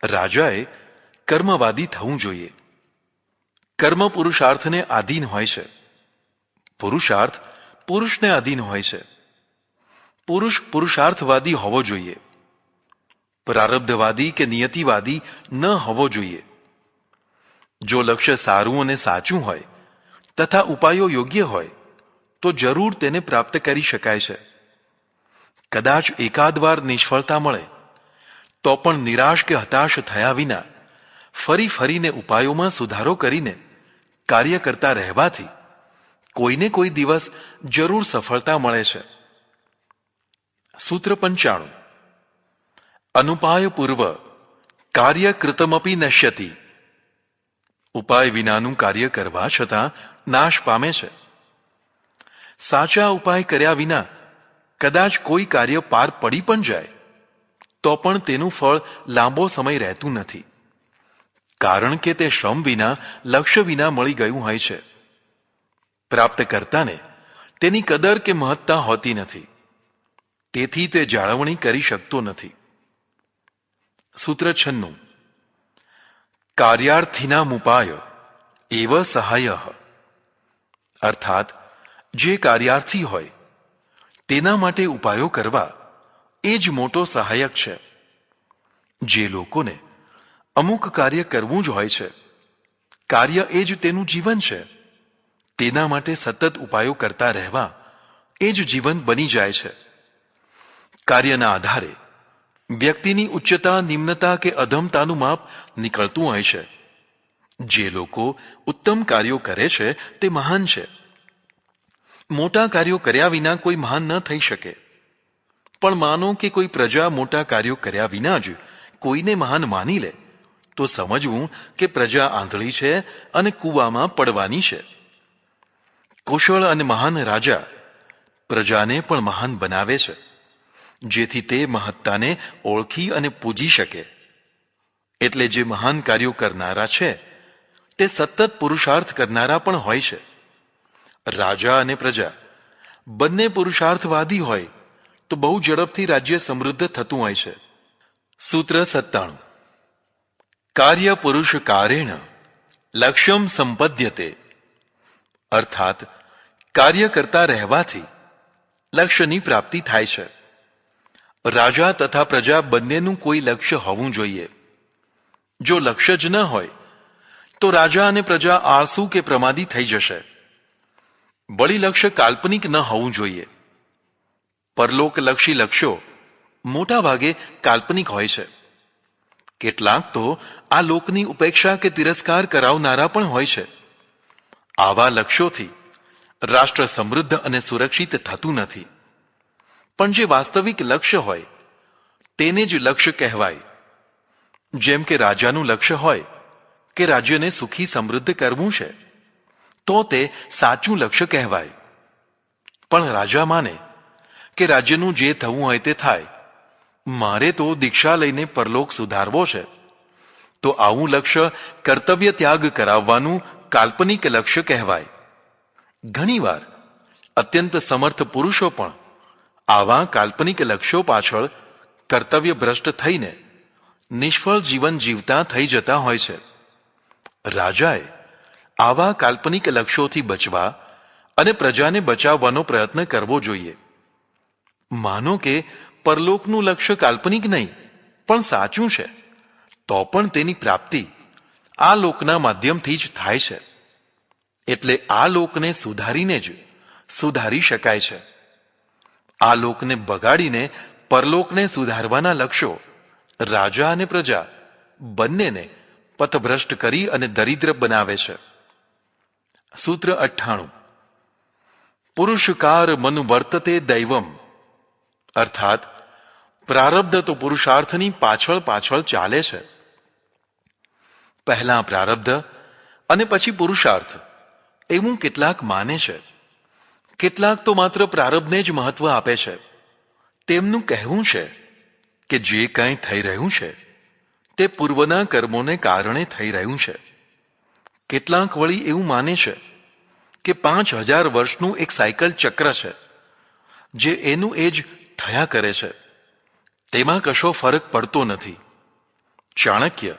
રાજાએ કર્મવાદી થવું જોઈએ. કર્મ પુરુષાર્થને આધીન હોય છે. પુરુષાર્થ પુરુષને આધીન હોય છે. પુરુષ પુરુષાર્થવાદી હોવો જોઈએ. પ્રારબ્ધવાદી કે નિયતિવાદી ન હોવો જોઈએ. જો લક્ષ્ય સારું અને સાચું હોય તથા ઉપાયો યોગ્ય હોય તો જરૂર તેને પ્રાપ્ત કરી શકાય છે. કદાચ એકાદ વાર નિષ્ફળતા મળે તો પણ નિરાશ કે હતાશ થયા વિના ફરી ફરીને ઉપાયોમાં સુધારો કરીને કાર્ય કરતા રહેવાથી કોઈને કોઈ દિવસ જરૂર સફળતા મળે છે. સૂત્ર 95. અનુપાય પૂર્વ કાર્ય કૃતમપી નશ્યતિ. ઉપાય વિનાનું કાર્ય કરવા છતાં નાશ પામે છે. સાચા ઉપાય કર્યા વિના કદાચ કોઈ કાર્ય પાર પડી પણ જાય તો પણ તેનું ફળ લાંબો સમય રહેતું નથી. કારણ કે તે શ્રમ વિના લક્ષ્ય વિના મળી ગયું હોય છે. પ્રાપ્ત કરતાને તેની કદર કે મહત્તા હોતી નથી. તેથી તે જાળવણી કરી શકતો નથી. સૂત્ર 96. કાર્યાર્થિનામુપાય એવ સહાય. અર્થાત જે કાર્યાર્થી હોય તેના માટે ઉપાયો કરવા એ જ મોટો સહાયક છે. જે લોકોને અમુક કાર્ય કરવું જ હોય છે, કાર્ય એ જ તેનું જીવન છે, તેના માટે સતત ઉપાયો કરતા રહેવા એ જ જીવન બની જાય છે. કાર્યના આધારે વ્યક્તિની ઉચ્ચતા, નિમ્નતા કે અધમતાનું માપ નીકળતું હોય છે. જે લોકો ઉત્તમ કાર્યો કરે છે તે મહાન છે. મોટા કાર્યો કર્યા વિના કોઈ મહાન ન થઈ શકે. પણ માનો કે કોઈ પ્રજા મોટા કાર્યો કર્યા વિના જ કોઈને મહાન માની લે તો સમજવું કે પ્રજા આંધળી છે અને કૂવામાં પડવાની છે. કુશળ અને મહાન રાજા પ્રજાને પણ મહાન બનાવે છે, જેથી તે મહત્તાને ઓળખી અને પૂજી શકે. એટલે જે મહાન કાર્યો કરનારા છે તે સતત પુરુષાર્થ કરનારા પણ હોય છે. રાજા અને પ્રજા બંને પુરુષાર્થવાદી હોય તો બહુ ઝડપથી રાજ્ય સમૃદ્ધ થતું હોય છે. સૂત્ર 97. કાર્ય પુરુષ કારેણ લક્ષ્યમ સંપદ્યતે. અર્થાત કાર્ય કરતા રહેવાથી લક્ષ્યની પ્રાપ્તિ થાય છે. રાજા તથા પ્રજા બંનેનું કોઈ લક્ષ્ય હોવું જોઈએ. જો લક્ષ્ય જ ન હોય તો રાજા અને પ્રજા આળસુ કે પ્રમાદી થઈ જશે. વળી લક્ષ્ય કાલ્પનિક ન હોવું જોઈએ. પરલોકલક્ષી લક્ષ્યો મોટા ભાગે કાલ્પનિક હોય છે. કેટલાક તો આ લોકની ઉપેક્ષા કે તિરસ્કાર કરાવનારા પણ હોય છે. આવા લક્ષ્યોથી રાષ્ટ્ર સમૃદ્ધ અને સુરક્ષિત થતું નથી. પણ જે વાસ્તવિક લક્ષ્ય હોય તેને જ લક્ષ્ય કહેવાય. જેમ કે રાજાનું લક્ષ્ય હોય કે રાજ્યને સુખી સમૃદ્ધ કરવું છે તો તે સાચું લક્ષ્ય કહેવાય. પણ રાજા માને કે રાજ્યનું જે થવું હોય તે થાય, મારે તો દીક્ષા લઈને પરલોક સુધારવો છે, તો આવું લક્ષ્ય કર્તવ્ય ત્યાગ કરાવવાનું કાલ્પનિક લક્ષ્ય કહેવાય. ઘણીવાર અત્યંત સમર્થ પુરુષો પણ આવા કાલ્પનિક લક્ષ્યો પાછળ કર્તવ્ય ભ્રષ્ટ થઈને નિષ્ફળ જીવન જીવતા થઈ જતા હોય છે. રાજાએ આવા કાલ્પનિક લક્ષ્યોથી બચવા અને પ્રજાને બચાવવાનો પ્રયત્ન કરવો જોઈએ. માનો કે પરલોકનું લક્ષ્ય કાલ્પનિક નહીં પણ સાચું છે, તો પણ તેની પ્રાપ્તિ આ લોકના માધ્યમથી જ થાય છે. એટલે આ લોકને સુધારીને જ સુધારી શકાય છે. આ લોકને બગાડીને પરલોકને સુધારવાના લક્ષ્યો રાજા અને પ્રજા બંનેને પથભ્રષ્ટ કરી અને દરિદ્ર બનાવે છે. સૂત્ર 98. પુરુષકાર મનુવર્તતે દૈવમ. અર્થાત પ્રારબ્ધ તો પુરુષાર્થની પાછળ પાછળ ચાલે છે. પહેલા પ્રારબ્ધ અને પછી પુરુષાર્થ એવું કેટલાક માને છે. કેટલાક તો માત્ર પ્રારબ્ધને જ મહત્વ આપે છે. તેમનું કહેવું છે કે જે કંઈ થઈ રહ્યું છે તે પૂર્વના કર્મોને કારણે થઈ રહ્યું છે. કેટલાક વળી એવું માને છે કે 5000 વર્ષનું એક સાયકલ ચક્ર છે, જે એનું એ જ થયા કરે છે, તેમાં કશો ફરક પડતો નથી. ચાણક્ય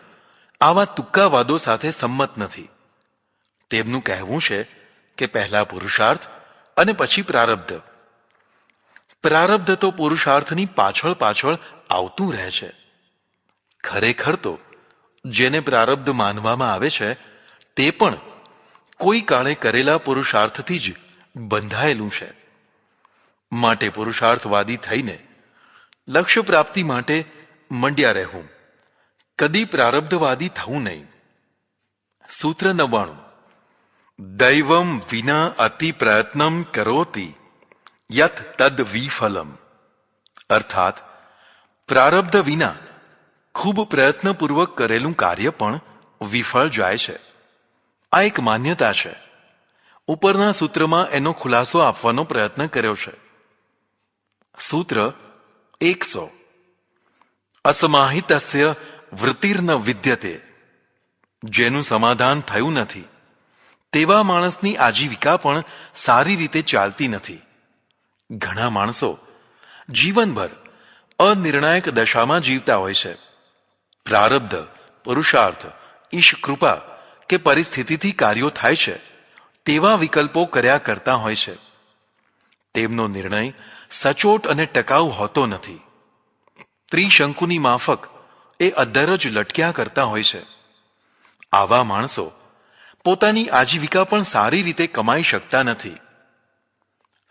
આવા તુક્કાવાદો સાથે સંમત નથી. તેમનું કહેવું છે કે પહેલા પુરુષાર્થ અને પછી પ્રારબ્ધ. પ્રારબ્ધ તો પુરુષાર્થની પાછળ પાછળ આવતું રહે છે. ખરેખર તો જેને પ્રારબ્ધ માનવામાં આવે છે તે પણ કોઈ કાળે કરેલા પુરુષાર્થથી જ બંધાયેલું છે. માટે પુરુષાર્થવાદી થઈને લક્ષ્ય પ્રાપ્તિ માટે મંડ્યા રહેવું, કદી પ્રારબ્ધવાદી થવું નહીં. સૂત્ર 99. દૈવમ વિના અતિ પ્રયત્નમ કરોતિ યત તદ વિફલમ. અર્થાત પ્રારબ્ધ વિના ખૂબ પ્રયત્નપૂર્વક કરેલું કાર્ય પણ વિફળ જાય છે. આ એક માન્યતા છે. ઉપરના સૂત્રમાં એનો ખુલાસો આપવાનો પ્રયત્ન કર્યો છે. સૂત્ર 100. અસમાહિતસ્ય વૃત્તિર્ન વિદ્યતે. જેનું સમાધાન થયું નથી તેવા માણસની આજીવિકા પણ સારી રીતે ચાલતી નથી. ઘણા માણસો જીવનભર અનિર્ણાયક દશામાં જીવતા હોય છે. પ્રારબ્ધ, પુરુષાર્થ, ઈશ કૃપા કે પરિસ્થિતિથી કાર્યો થાય છે તેવા વિકલ્પો કર્યા કરતા હોય છે. તેમનો નિર્ણય સચોટ અને ટકાઉ હોતો નથી. ત્રિશંકુની માફક એ અદ્ધર જ લટક્યા કરતા હોય છે. આવા માણસો પોતાની આજીવિકા પણ સારી રીતે કમાઈ શકતા નથી.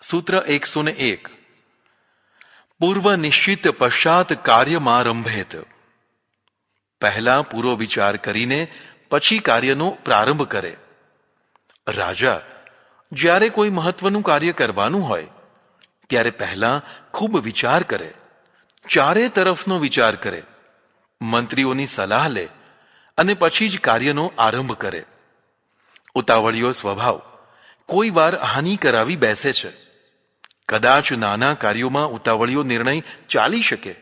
સૂત્ર 101. પૂર્વ નિશ્ચિત પશ્ચાત કાર્યમારંભેત. પહેલા પૂરો વિચાર કરીને પછી કાર્યનો પ્રારંભ કરે. રાજા જ્યારે કોઈ મહત્વનું કાર્ય કરવાનું હોય ત્યારે પહેલા ખૂબ વિચાર કરે, ચારે તરફનો વિચાર કરે, મંત્રીઓની સલાહ લે અને પછી જ કાર્યનો આરંભ કરે. ઉતાવળિયો સ્વભાવ કોઈ વાર હાનિ કરાવી બેસે છે. કદાચ નાના કાર્યોમાં ઉતાવળિયો નિર્ણય ચાલી શકે,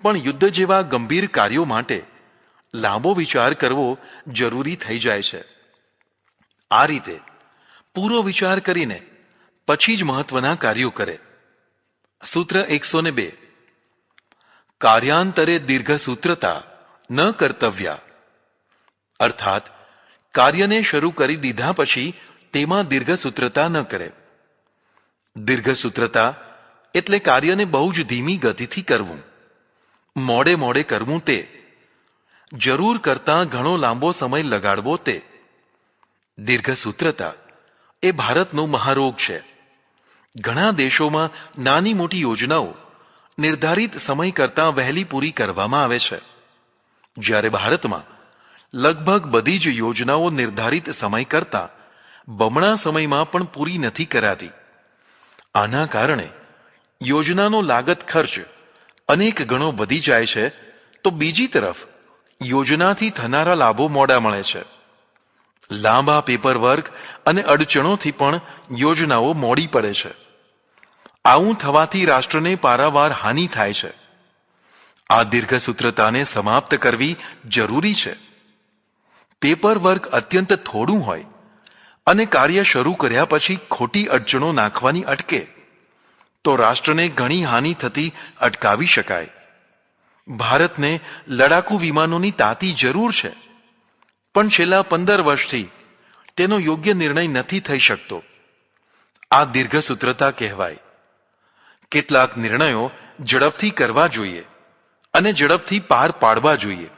પણ યુદ્ધ જેવા ગંભીર કાર્યો માટે લાંબો વિચાર કરવો જરૂરી થઈ જાય છે. આ રીતે પૂરો વિચાર કરીને પછી જ મહત્વના કાર્યો કરે. સૂત્ર 102. કાર્યાંતરે દીર્ઘસૂત્રતા ન કર્તવ્યા. અર્થાત કાર્યને શરૂ કરી દીધા પછી તેમાં દીર્ઘસૂત્રતા ન કરે. દીર્ઘસૂત્રતા એટલે કાર્યને બહુ જ ધીમી ગતિથી કરવું, મોડે મોડે કરવું, તે જરૂર કરતાં ઘણો લાંબો સમય લગાડવો, તે. દીર્ઘસૂત્રતા એ ભારતનો મહારોગ છે. ઘણા દેશોમાં નાની મોટી યોજનાઓ નિર્ધારિત સમય કરતાં વહેલી પૂરી કરવામાં આવે છે, જ્યારે ભારતમાં લગભગ બધી જ યોજનાઓ નિર્ધારિત સમય કરતાં બમણા સમયમાં પણ પૂરી નથી કરાતી. આના કારણે યોજનાનો લાગત ખર્ચ અનેક ગણો વધી જાય છે, તો બીજી તરફ યોજનાથી થનારા લાભો મોડા મળે છે. લાંબા પેપરવર્ક અને અડચણોથી પણ યોજનાઓ મોડી પડે છે. આવું થવાથી રાષ્ટ્રને પારાવાર હાનિ થાય છે. આ દીર્ઘસૂત્રતાને સમાપ્ત કરવી જરૂરી છે. પેપરવર્ક અત્યંત થોડું હોય અને કાર્ય શરૂ કર્યા પછી ખોટી અડચણો નાખવાની અટકે તો રાષ્ટ્રને ઘણી હાનિ થતી અટકાવી શકાય. ભારતને લડાકુ વિમાનોની તાતી જરૂર છે, પણ છેલ્લા 15 વર્ષથી તેનો યોગ્ય નિર્ણય નથી થઈ શકતો. આ દીર્ઘસૂત્રતા કહેવાય. કેટલાક નિર્ણયો ઝડપથી કરવા જોઈએ અને ઝડપથી પાર પાડવા જોઈએ.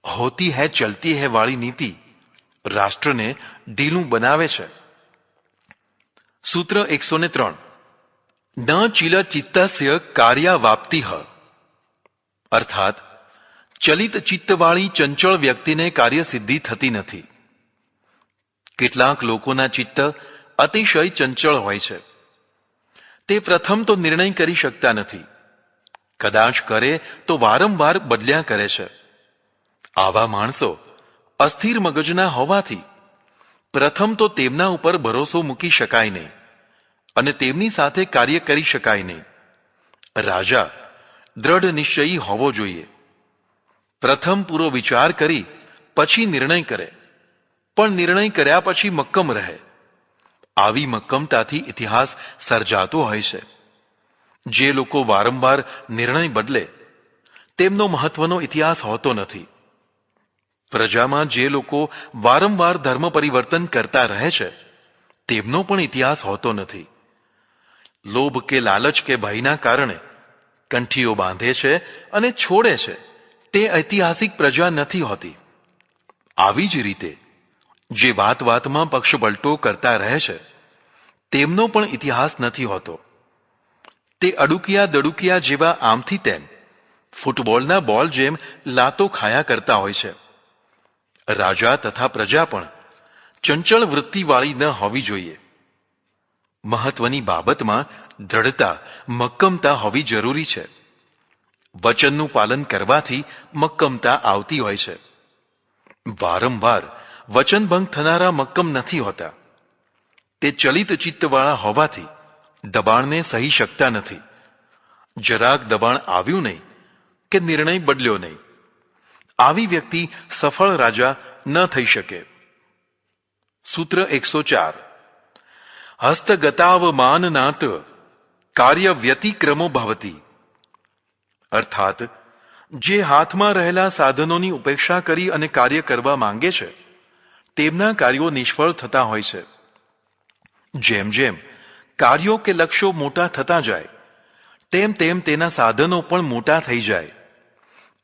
હોતી હૈ ચલતી હૈ વાળી નીતિ રાષ્ટ્રને ઢીલું બનાવે છે. સૂત્ર 103. ન ચિલ ચિત્તસ્ય કાર્યાવાપ્તિઃ. અર્થાત ચલિત ચિત્તવાળી ચંચળ વ્યક્તિને કાર્યસિદ્ધિ થતી નથી. કેટલાક લોકોના ચિત્ત અતિશય ચંચળ હોય છે. તે પ્રથમ તો નિર્ણય કરી શકતા નથી. કદાચ કરે તો વારંવાર બદલ્યા કરે છે. આવા માણસો અસ્થિર મગજના હોવાથી પ્રથમ તો તેમના ઉપર ભરોસો મૂકી શકાય નહીં અને તેમની સાથે કાર્ય કરી શકાય નહીં. રાજા દ્રઢ નિશ્ચયી હોવો જોઈએ. પ્રથમ પૂરો વિચાર કરી પછી નિર્ણય કરે, પણ નિર્ણય કર્યા પછી મક્કમ રહે. આવી મક્કમતાથી ઇતિહાસ સર્જાતો હોય છે. જે લોકો વારંવાર નિર્ણય બદલે તેમનો મહત્વનો ઇતિહાસ હોતો નથી. પ્રજામાં જે લોકો વારંવાર ધર્મ પરિવર્તન કરતા રહે છે તેમનો પણ ઇતિહાસ હોતો નથી. લોભ કે લાલચ કે ભયના કારણે કંઠીઓ બાંધે છે અને છોડે છે તે ઐતિહાસિક પ્રજા નથી હોતી. આવી જ રીતે જે વાત વાતમાં પક્ષપલટો કરતા રહે છે તેમનો પણ ઇતિહાસ નથી હોતો. તે અડુકિયા દડુકિયા જેવા આમથી તેમ ફૂટબોલના બોલ જેમ લાતો ખાયા કરતા હોય છે. રાજા તથા પ્રજા પણ ચંચળ વૃત્તિવાળી ન હોવી જોઈએ. મહત્વની બાબતમાં દ્રઢતા, મક્કમતા હોવી જરૂરી છે. વચનનું પાલન કરવાથી મક્કમતા આવતી હોય છે. વારંવાર વચનભંગ થનારા મક્કમ નથી હોતા. તે ચલિત ચિત્તવાળા હોવાથી દબાણને સહી શકતા નથી. જરાક દબાણ આવ્યું નહીં કે નિર્ણય બદલ્યો નહીં. આવી વ્યક્તિ સફળ રાજા ન થઈ શકે. સૂત્ર 104. હસ્તગતાવમાનનાત કાર્ય વ્યતિક્રમો ભવતી. અર્થાત જે હાથમાં રહેલા સાધનોની ઉપેક્ષા કરી અને કાર્ય કરવા માંગે છે તેમના કાર્યો નિષ્ફળ થતા હોય છે. જેમ જેમ કાર્યો કે લક્ષ્યો મોટા થતા જાય તેમ તેમ તેના સાધનો પણ મોટા થઈ જાય.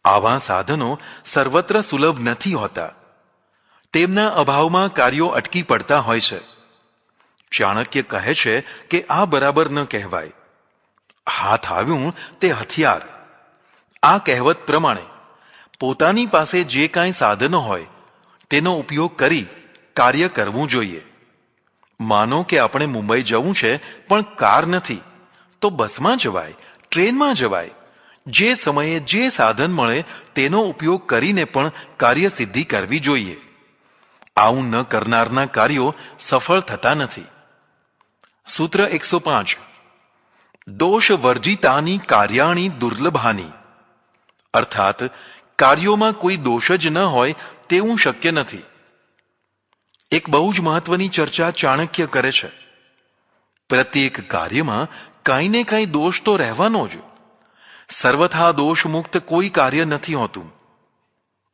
આવા સાધનો સર્વત્ર સુલભ નથી હોતા. તેમના અભાવમાં કાર્યો અટકી પડતા હોય છે. ચાણક્ય કહે છે કે આ બરાબર ન કહેવાય. હાથ આવ્યું તે હથિયાર. આ કહેવત પ્રમાણે પોતાની પાસે જે કાંઈ સાધનો હોય તેનો ઉપયોગ કરી કાર્ય કરવું જોઈએ. માનો કે આપણે મુંબઈ જવું છે પણ કાર નથી, તો બસમાં જવાય, ટ્રેનમાં જવાય. જે સમયે જે સાધન મળે તેનો ઉપયોગ કરીને પણ કાર્યસિદ્ધિ કરવી જોઈએ. આવું ન કરનારના કાર્યો સફળ થતા નથી. સૂત્ર 105. દોષ વર્જિતાની કાર્યાણી દુર્લભાની. અર્થાત કાર્યોમાં કોઈ દોષ જ ન હોય તેવું શક્ય નથી. એક બહુ જ મહત્વની ચર્ચા ચાણક્ય કરે છે. પ્રત્યેક કાર્યમાં કાંઈ ને કાંઈ દોષ તો રહેવાનો જ. સર્વથા દોષમુક્ત કોઈ કાર્ય નથી હોતું.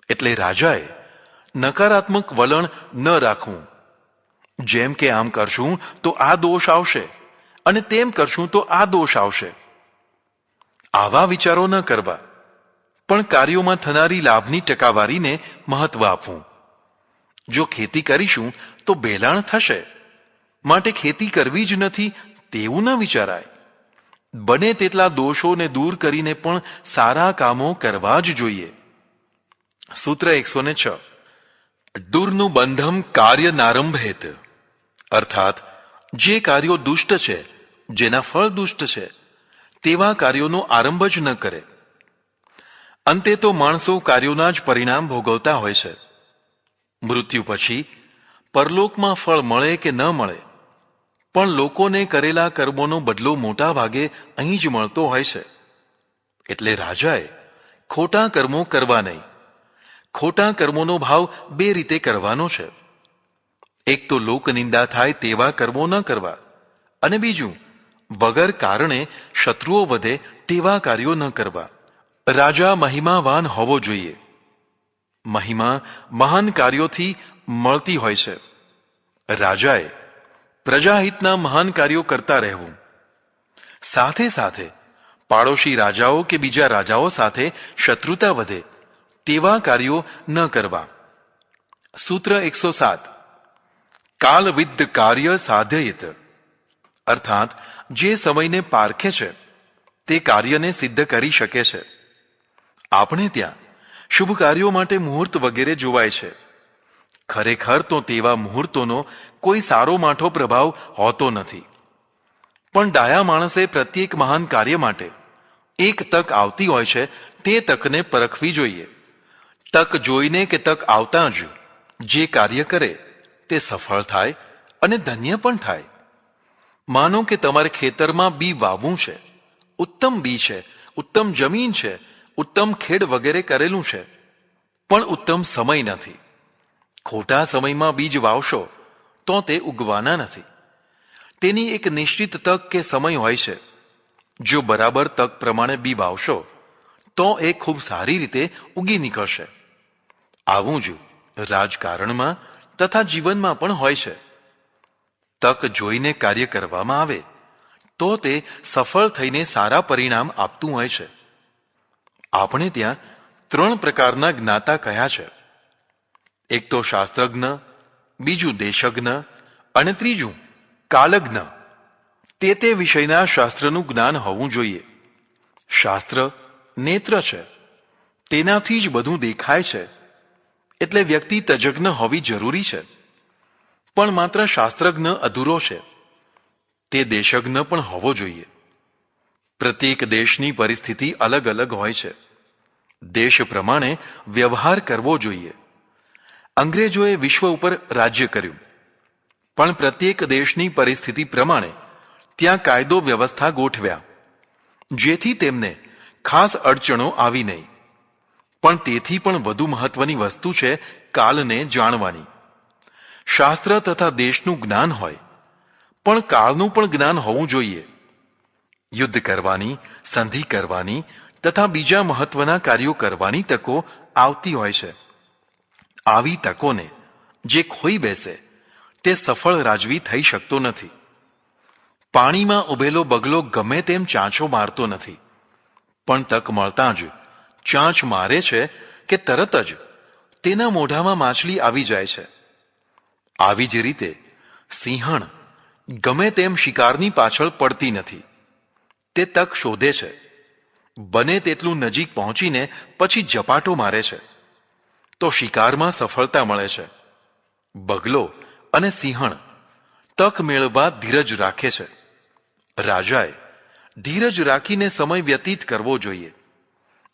એટલે રાજાએ નકારાત્મક વલણ ન રાખવું. જેમ કે આમ કરશું તો આ દોષ આવશે અને તેમ કરશું તો આ દોષ આવશે. આવા વિચારો ન કરવા, પણ કાર્યોમાં થનારી લાભની ટકાવારીને મહત્વ આપવું. જો ખેતી કરીશું તો ભેલાણ થશે, માટે ખેતી કરવી જ નથી તેવું ન વિચારાય. બને તેટલા દોષોને દૂર કરીને પણ સારા કામો કરવા જ જોઈએ. સૂત્ર 106. દુર્નું બંધમ કાર્ય નારંભેત. અર્થાત જે કાર્યો દુષ્ટ છે, જેના ફળ દુષ્ટ છે, તેવા કાર્યોનો આરંભ જ ન કરે. અંતે તો માણસો કાર્યોના જ પરિણામ ભોગવતા હોય છે. મૃત્યુ પછી પરલોકમાં ફળ મળે કે ન મળે, પણ લોકોને કરેલા કર્મોનો બદલો મોટા ભાગે અહીં જ મળતો હોય છે. એટલે રાજાએ ખોટા કર્મો કરવા નહીં. ખોટા કર્મોનો ભાવ બે રીતે કરવાનો છે. એક તો લોકનિંદા થાય તેવા કર્મો ન કરવા, અને બીજું વગર કારણે શત્રુઓ વધે તેવા કાર્યો ન કરવા. રાજા મહિમાવાન હોવો જોઈએ. મહિમા મહાન કાર્યોથી મળતી હોય છે. રાજાએ પ્રજાહિતના મહાન કાર્યો કરતા રહેવું. સાથે સાથે પાડોશી રાજાઓ કે બીજા રાજાઓ સાથે શત્રુતા વધે તેવા કાર્યો ન કરવા. સૂત્ર 107. કાલવિદ્ધ કાર્ય સાધયિત. અર્થાત જે સમયને પારખે છે તે કાર્યને સિદ્ધ કરી શકે છે. આપણે ત્યાં શુભ કાર્યો માટે મુહૂર્ત વગેરે જોવાય છે. ખરેખર તો તેવા મુહૂર્તોનો કોઈ સારો માઠો પ્રભાવ હોતો નથી. પણ ડાયા માણસે પ્રત્યેક મહાન કાર્ય માટે એક તક આવતી હોય છે, તે તકને પરખવી જોઈએ. તક જોઈને કે તક આવતા જ જે કાર્ય કરે તે સફળ થાય અને ધન્ય પણ થાય. માનો કે તમારે ખેતરમાં બી વાવવું છે. ઉત્તમ બી છે, ઉત્તમ જમીન છે, ઉત્તમ ખેડ વગેરે કરેલું છે, પણ ઉત્તમ સમય નથી. ખોટા સમયમાં બીજ વાવશો તો તે ઉગવાના નથી. તેની એક નિશ્ચિત તક કે સમય હોય છે. જો બરાબર તક પ્રમાણે બી વાવશો તો એ ખૂબ સારી રીતે ઉગી નીકળશે. આવું જ રાજકારણમાં તથા જીવનમાં પણ હોય છે. તક જોઈને કાર્ય કરવામાં આવે તો તે સફળ થઈને સારા પરિણામ આપતું હોય છે. આપણે ત્યાં 3 પ્રકારના જ્ઞાતા કહ્યા છે. એક તો શાસ્ત્રજ્ઞ, બીજું દેશજ્ઞ અને ત્રીજું કાલજ્ઞ. તે વિષયના શાસ્ત્રનું જ્ઞાન હોવું જોઈએ. શાસ્ત્ર નેત્ર છે, તેનાથી જ બધું દેખાય છે. એટલે વ્યક્તિ તજજ્ઞ હોવી જરૂરી છે. પણ માત્ર શાસ્ત્રજ્ઞ અધૂરો છે. તે દેશજ્ઞ પણ હોવો જોઈએ. પ્રત્યેક દેશની પરિસ્થિતિ અલગ અલગ હોય છે. દેશ પ્રમાણે વ્યવહાર કરવો જોઈએ. અંગ્રેજોએ વિશ્વ ઉપર રાજ્ય કર્યું, પણ પ્રત્યેક દેશની પરિસ્થિતિ પ્રમાણે ત્યાં કાયદો વ્યવસ્થા ગોઠવ્યા, જેથી તેમને ખાસ અડચણો આવી નહીં. પણ તેથી પણ વધુ મહત્વની વસ્તુ છે કાલને જાણવાની. શાસ્ત્ર તથા દેશનું જ્ઞાન હોય, પણ કાળનું પણ જ્ઞાન હોવું જોઈએ. યુદ્ધ કરવાની, સંધિ કરવાની તથા બીજા મહત્વના કાર્યો કરવાની તકો આવતી હોય છે. આવી તકોને જે ખોઈ બેસે તે સફળ રાજવી થઈ શકતો નથી. પાણીમાં ઉભેલો બગલો ગમે તેમ ચાંચો મારતો નથી, પણ તક મળતા જ ચાંચ મારે છે કે તરત જ તેના મોઢામાં માછલી આવી જાય છે. આવી જ રીતે સિંહણ ગમે તેમ શિકારની પાછળ પડતી નથી. તે તક શોધે છે, બને તેટલું નજીક પહોંચીને પછી ઝપાટો મારે છે, તો શિકારમાં સફળતા મળે છે. બગલો અને સિંહણ તક મેળવવા ધીરજ રાખે છે. રાજાએ ધીરજ રાખીને સમય વ્યતીત કરવો જોઈએ.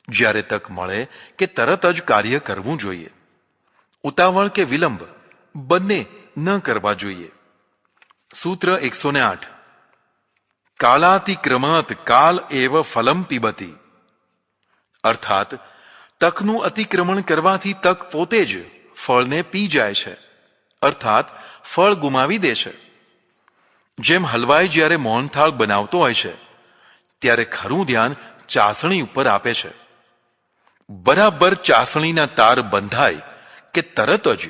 જ્યારે તક મળે કે તરત જ કાર્ય કરવું જોઈએ. ઉતાવળ કે વિલંબ બંને ન કરવા જોઈએ. સૂત્ર 108. કાલાતિક્રમાત કાલ એવ ફલમ પીબતી. અર્થાત તકનું અતિક્રમણ કરવાથી તક પોતે જ ફળને પી જાય છે, અર્થાત ફળ ગુમાવી દે છે. જેમ હલવાઈ જ્યારે મોહનથાળ બનાવતો હોય છે ત્યારે ખરું ધ્યાન ચાસણી ઉપર આપે છે. બરાબર ચાસણીના તાર બંધાય કે તરત જ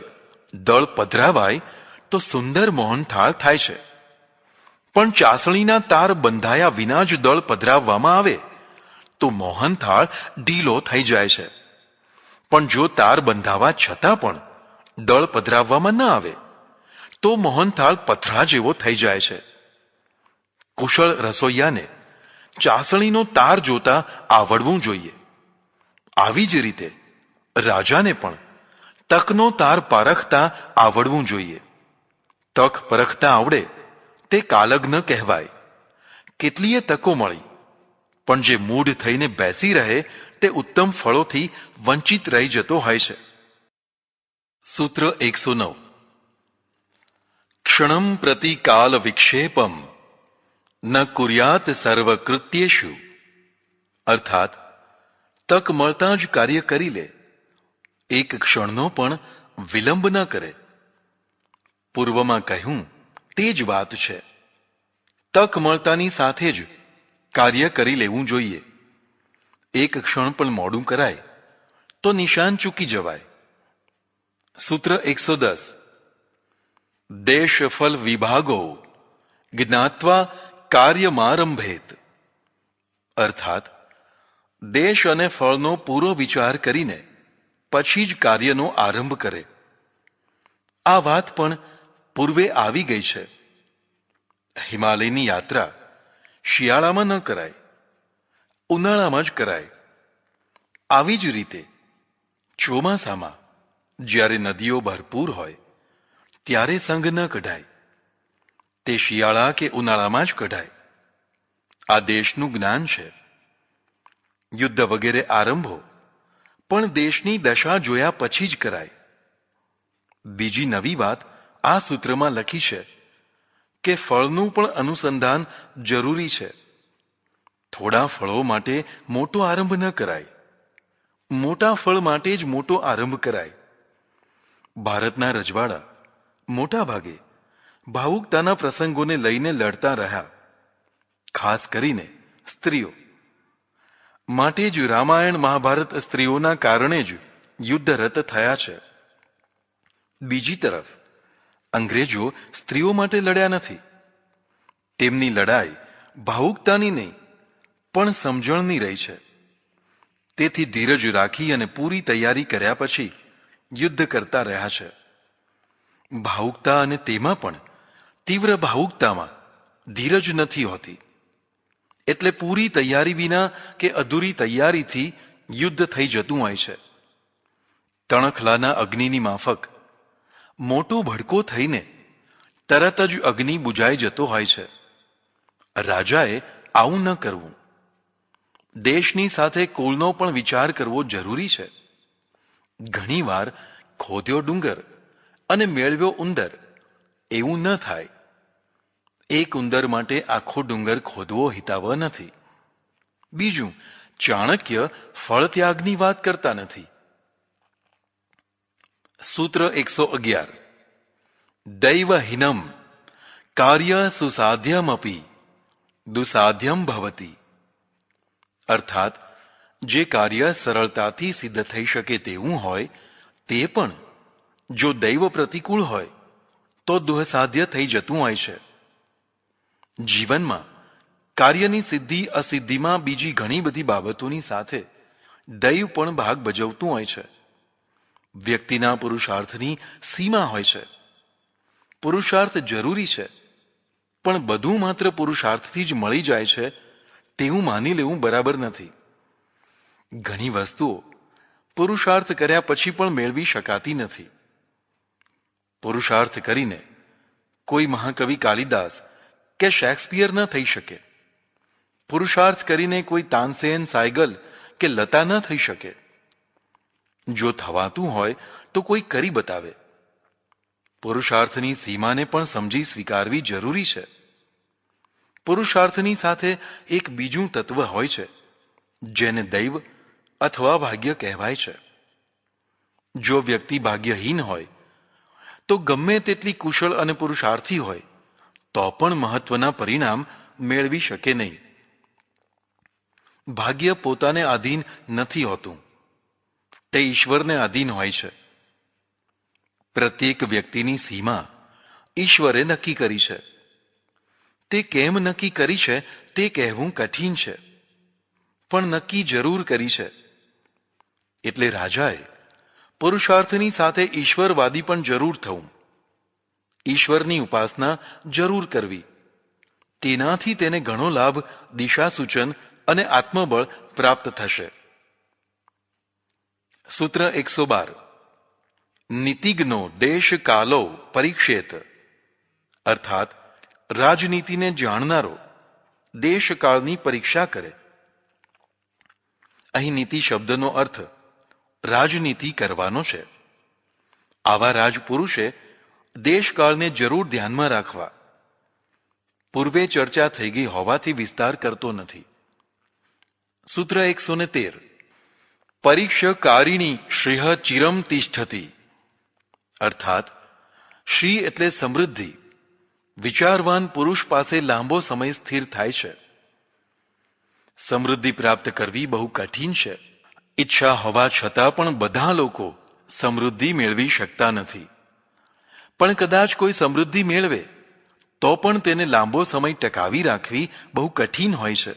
દળ પધરાવાય તો સુંદર મોહનથાળ થાય છે. પણ ચાસણીના તાર બંધાયા વિના જ દળ પધરાવવામાં આવે તો મોહનથાળ ઢીલો થઈ જાય છે. પણ જો તાર બંધાવા છતાં પણ દળ પધરાવવામાં ન આવે તો મોહનથાળ પથરા જેવો થઈ જાય છે. કુશળ રસોઈયાને ચાસણીનો તાર જોતા આવડવું જોઈએ. આવી જ રીતે રાજાને પણ તકનો તાર પારખતા આવડવું જોઈએ. તક પરખતા આવડે તે કાલજ્ઞ કહેવાય. કેટલીય તકો મળી, પણ જે મૂઢ થઈને બેસી રહે તે ઉત્તમ ફળોથી વંચિત રહી જતો હોય છે. સૂત્ર 109. ક્ષણમ પ્રતિ કાલ વિક્ષેપમ ન કુર્યાત સર્વકૃત્યેષુ. અર્થાત તક મળતા જ કાર્ય કરી લે, એક ક્ષણનો પણ વિલંબ ન કરે. પૂર્વમાં કહ્યું તે જ વાત છે. તક મળતાની સાથે જ કાર્ય કરી લેવું જોઈએ. એક ક્ષણ પણ મોડું કરાય તો નિશાન ચૂકી જવાય. સૂત્ર 110. દેશફલ વિભાગો જ્ઞાત્વા કાર્યમારંભેત. અર્થાત દેશ અને ફળનો પૂરો વિચાર કરીને પછી જ કાર્યનો આરંભ કરે. આ વાત પણ પૂર્વે આવી ગઈ છે. હિમાલયની યાત્રા શિયાળામાં ન કરાય, ઉનાળામાં જ કરાય. આવી જ રીતે ચોમાસામાં જ્યારે નદીઓ ભરપૂર હોય ત્યારે સંઘ ન કઢાય, તે શિયાળા કે ઉનાળામાં જ કઢાય. આ દેશનું જ્ઞાન છે. યુદ્ધ વગેરે આરંભો પણ દેશની દશા જોયા પછી જ કરાય. બીજી નવી વાત આ સૂત્રમાં લખી છે કે ફળનું પણ અનુસંધાન જરૂરી છે. થોડા ફળો માટે મોટો આરંભ ન કરાય, મોટા ફળ માટે જ મોટો આરંભ કરાય. ભારતના રજવાડા મોટા ભાગે ભાવુકતાના પ્રસંગોને લઈને લડતા રહ્યા, ખાસ કરીને સ્ત્રીઓ. માટે જ રામાયણ મહાભારત સ્ત્રીઓના કારણે જ યુદ્ધરત થયા છે. બીજી તરફ અંગ્રેજો સ્ત્રીઓ માટે લડ્યા નથી. તેમની લડાઈ ભાવુકતાની નહીં પણ સમજણની રહી છે. તેથી ધીરજ રાખી અને પૂરી તૈયારી કર્યા પછી યુદ્ધ કરતા રહ્યા છે. ભાવુકતા અને તેમાં પણ તીવ્ર ભાવુકતામાં ધીરજ નથી હોતી. એટલે પૂરી તૈયારી વિના કે અધૂરી તૈયારીથી યુદ્ધ થઈ જતું હોય છે. તણખલાના અગ્નિની માફક મોટો ભડકો થઈને તરત જ અગ્નિ બુઝાઈ જતો હોય છે. રાજાએ આવું ન કરવું. દેશની સાથે કુળનો પણ વિચાર કરવો જરૂરી છે. ઘણીવાર ખોદ્યો ડુંગર અને મેળવ્યો ઉંદર એવું ન થાય. એક ઉંદર માટે આખો ડુંગર ખોદવો હિતાવહ નથી. બીજું, ચાણક્ય ફળત્યાગની વાત કરતા નથી. સૂત્ર 111. દૈવહીનમ કાર્ય સુસાધ્યમપી દુસાધ્યમ ભવતી. અર્થાત જે કાર્ય સરળતાથી સિદ્ધ થઈ શકે તેવું હોય તે પણ જો દૈવ પ્રતિકૂળ હોય તો દુઃસાધ્ય થઈ જતું હોય છે. જીવનમાં કાર્યની સિદ્ધિ અસિદ્ધિમાં બીજી ઘણી બધી બાબતોની સાથે દૈવ પણ ભાગ ભજવતું હોય છે. વ્યક્તિના પુરુષાર્થની સીમા હોય છે. પુરુષાર્થ જરૂરી છે, પણ બધું માત્ર પુરુષાર્થથી જ મળી જાય છે તેવું માની લેવું બરાબર નથી. ઘણી વસ્તુઓ પુરુષાર્થ કર્યા પછી પણ મેળવી શકાતી નથી. પુરુષાર્થ કરીને કોઈ મહાકવિ કાલિદાસ કે શેક્સપિયર ન થઈ શકે. પુરુષાર્થ કરીને કોઈ તાનસેન, સાયગલ કે લતા ન થઈ શકે. જો થવાતું હોય તો કોઈ કરી બતાવે. પુરુષાર્થની સીમાને પણ સમજી સ્વીકારવી જરૂરી છે. પુરુષાર્થની સાથે એક બીજું તત્વ હોય છે જેને દૈવ અથવા ભાગ્ય કહેવાય છે. જો વ્યક્તિ ભાગ્યહીન હોય તો ગમે તેટલી કુશળ અને પુરુષાર્થી હોય તો પણ મહત્વના પરિણામ મેળવી શકે નહીં. ભાગ્ય પોતાને આધીન નથી હોતું, તે ઈશ્વરને આધીન હોય છે. પ્રત્યેક વ્યક્તિની સીમા ઈશ્વરે નક્કી કરી છે. તે કેમ નક્કી કરી છે તે કહેવું કઠિન છે, પણ નક્કી જરૂર કરી છે. એટલે રાજાએ પુરુષાર્થની સાથે ઈશ્વરવાદી પણ જરૂર થવું, ઈશ્વરની ઉપાસના જરૂર કરવી. તેનાથી તેને ઘણો લાભ, દિશા સૂચન અને આત્મબળ પ્રાપ્ત થશે. સૂત્ર 112. નીતિજ્ઞો દેશ કાલો પરીક્ષેત, અર્થાત રાજનીતિને જાણનારો દેશકાળની પરીક્ષા કરે. અહીં નીતિ શબ્દનો અર્થ રાજનીતિ કરવાનો છે. આવા રાજપુરુષે દેશકાળને જરૂર ધ્યાનમાં રાખવા. પૂર્વે ચર્ચા થઈ ગઈ હોવાથી વિસ્તાર કરતો નથી. સૂત્ર 113. પરીક્ષકારિણી શ્રેહ ચિરમ તિષ્ઠતિ, અર્થાત શ્રી એટલે સમૃદ્ધિ વિચારવાન પુરુષ પાસે લાંબો સમય સ્થિર થાય છે. સમૃદ્ધિ પ્રાપ્ત કરવી બહુ કઠિન છે. ઈચ્છા હોવા છતાં પણ બધા લોકો સમૃદ્ધિ મેળવી શકતા નથી. પણ કદાચ કોઈ સમૃદ્ધિ મેળવે તો પણ તેને લાંબો સમય ટકાવી રાખવી બહુ કઠિન હોય છે.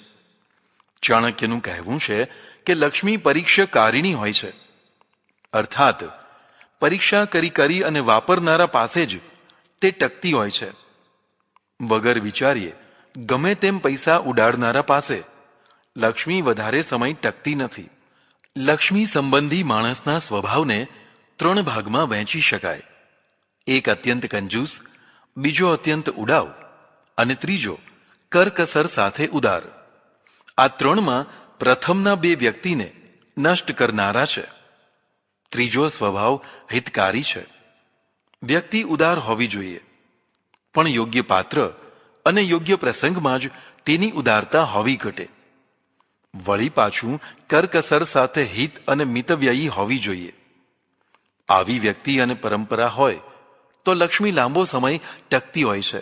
ચાણક્યનું કહેવું છે કે લક્ષ્મી પરીક્ષાકારિણી હોય છે, અર્થાત પરીક્ષા કરી અને વાપરનારા પાસે જ તે ટકતી હોય છે. વગર વિચારીએ ગમે તેમ પૈસા ઉડાડનારા પાસે લક્ષ્મી વધારે સમય ટકતી નથી. લક્ષ્મી સંબંધી માણસના સ્વભાવને 3 ભાગમાં વહેંચી શકાય. એક અત્યંત કંજૂસ, બીજો અત્યંત ઉડાવ અને ત્રીજો કરકસર સાથે ઉદાર. આ 3માં પ્રથમના 2 વ્યક્તિને નષ્ટ કરનારા છે. ત્રીજો સ્વભાવ હિતકારી છે. વ્યક્તિ ઉદાર હોવી જોઈએ, પણ યોગ્ય પાત્ર અને યોગ્ય પ્રસંગમાં જ તેની ઉદારતા હોવી ઘટે. વળી પાછું કરકસર સાથે હિત અને મિતવ્યયી હોવી જોઈએ. આવી વ્યક્તિ અને પરંપરા હોય તો લક્ષ્મી લાંબો સમય ટકતી હોય છે.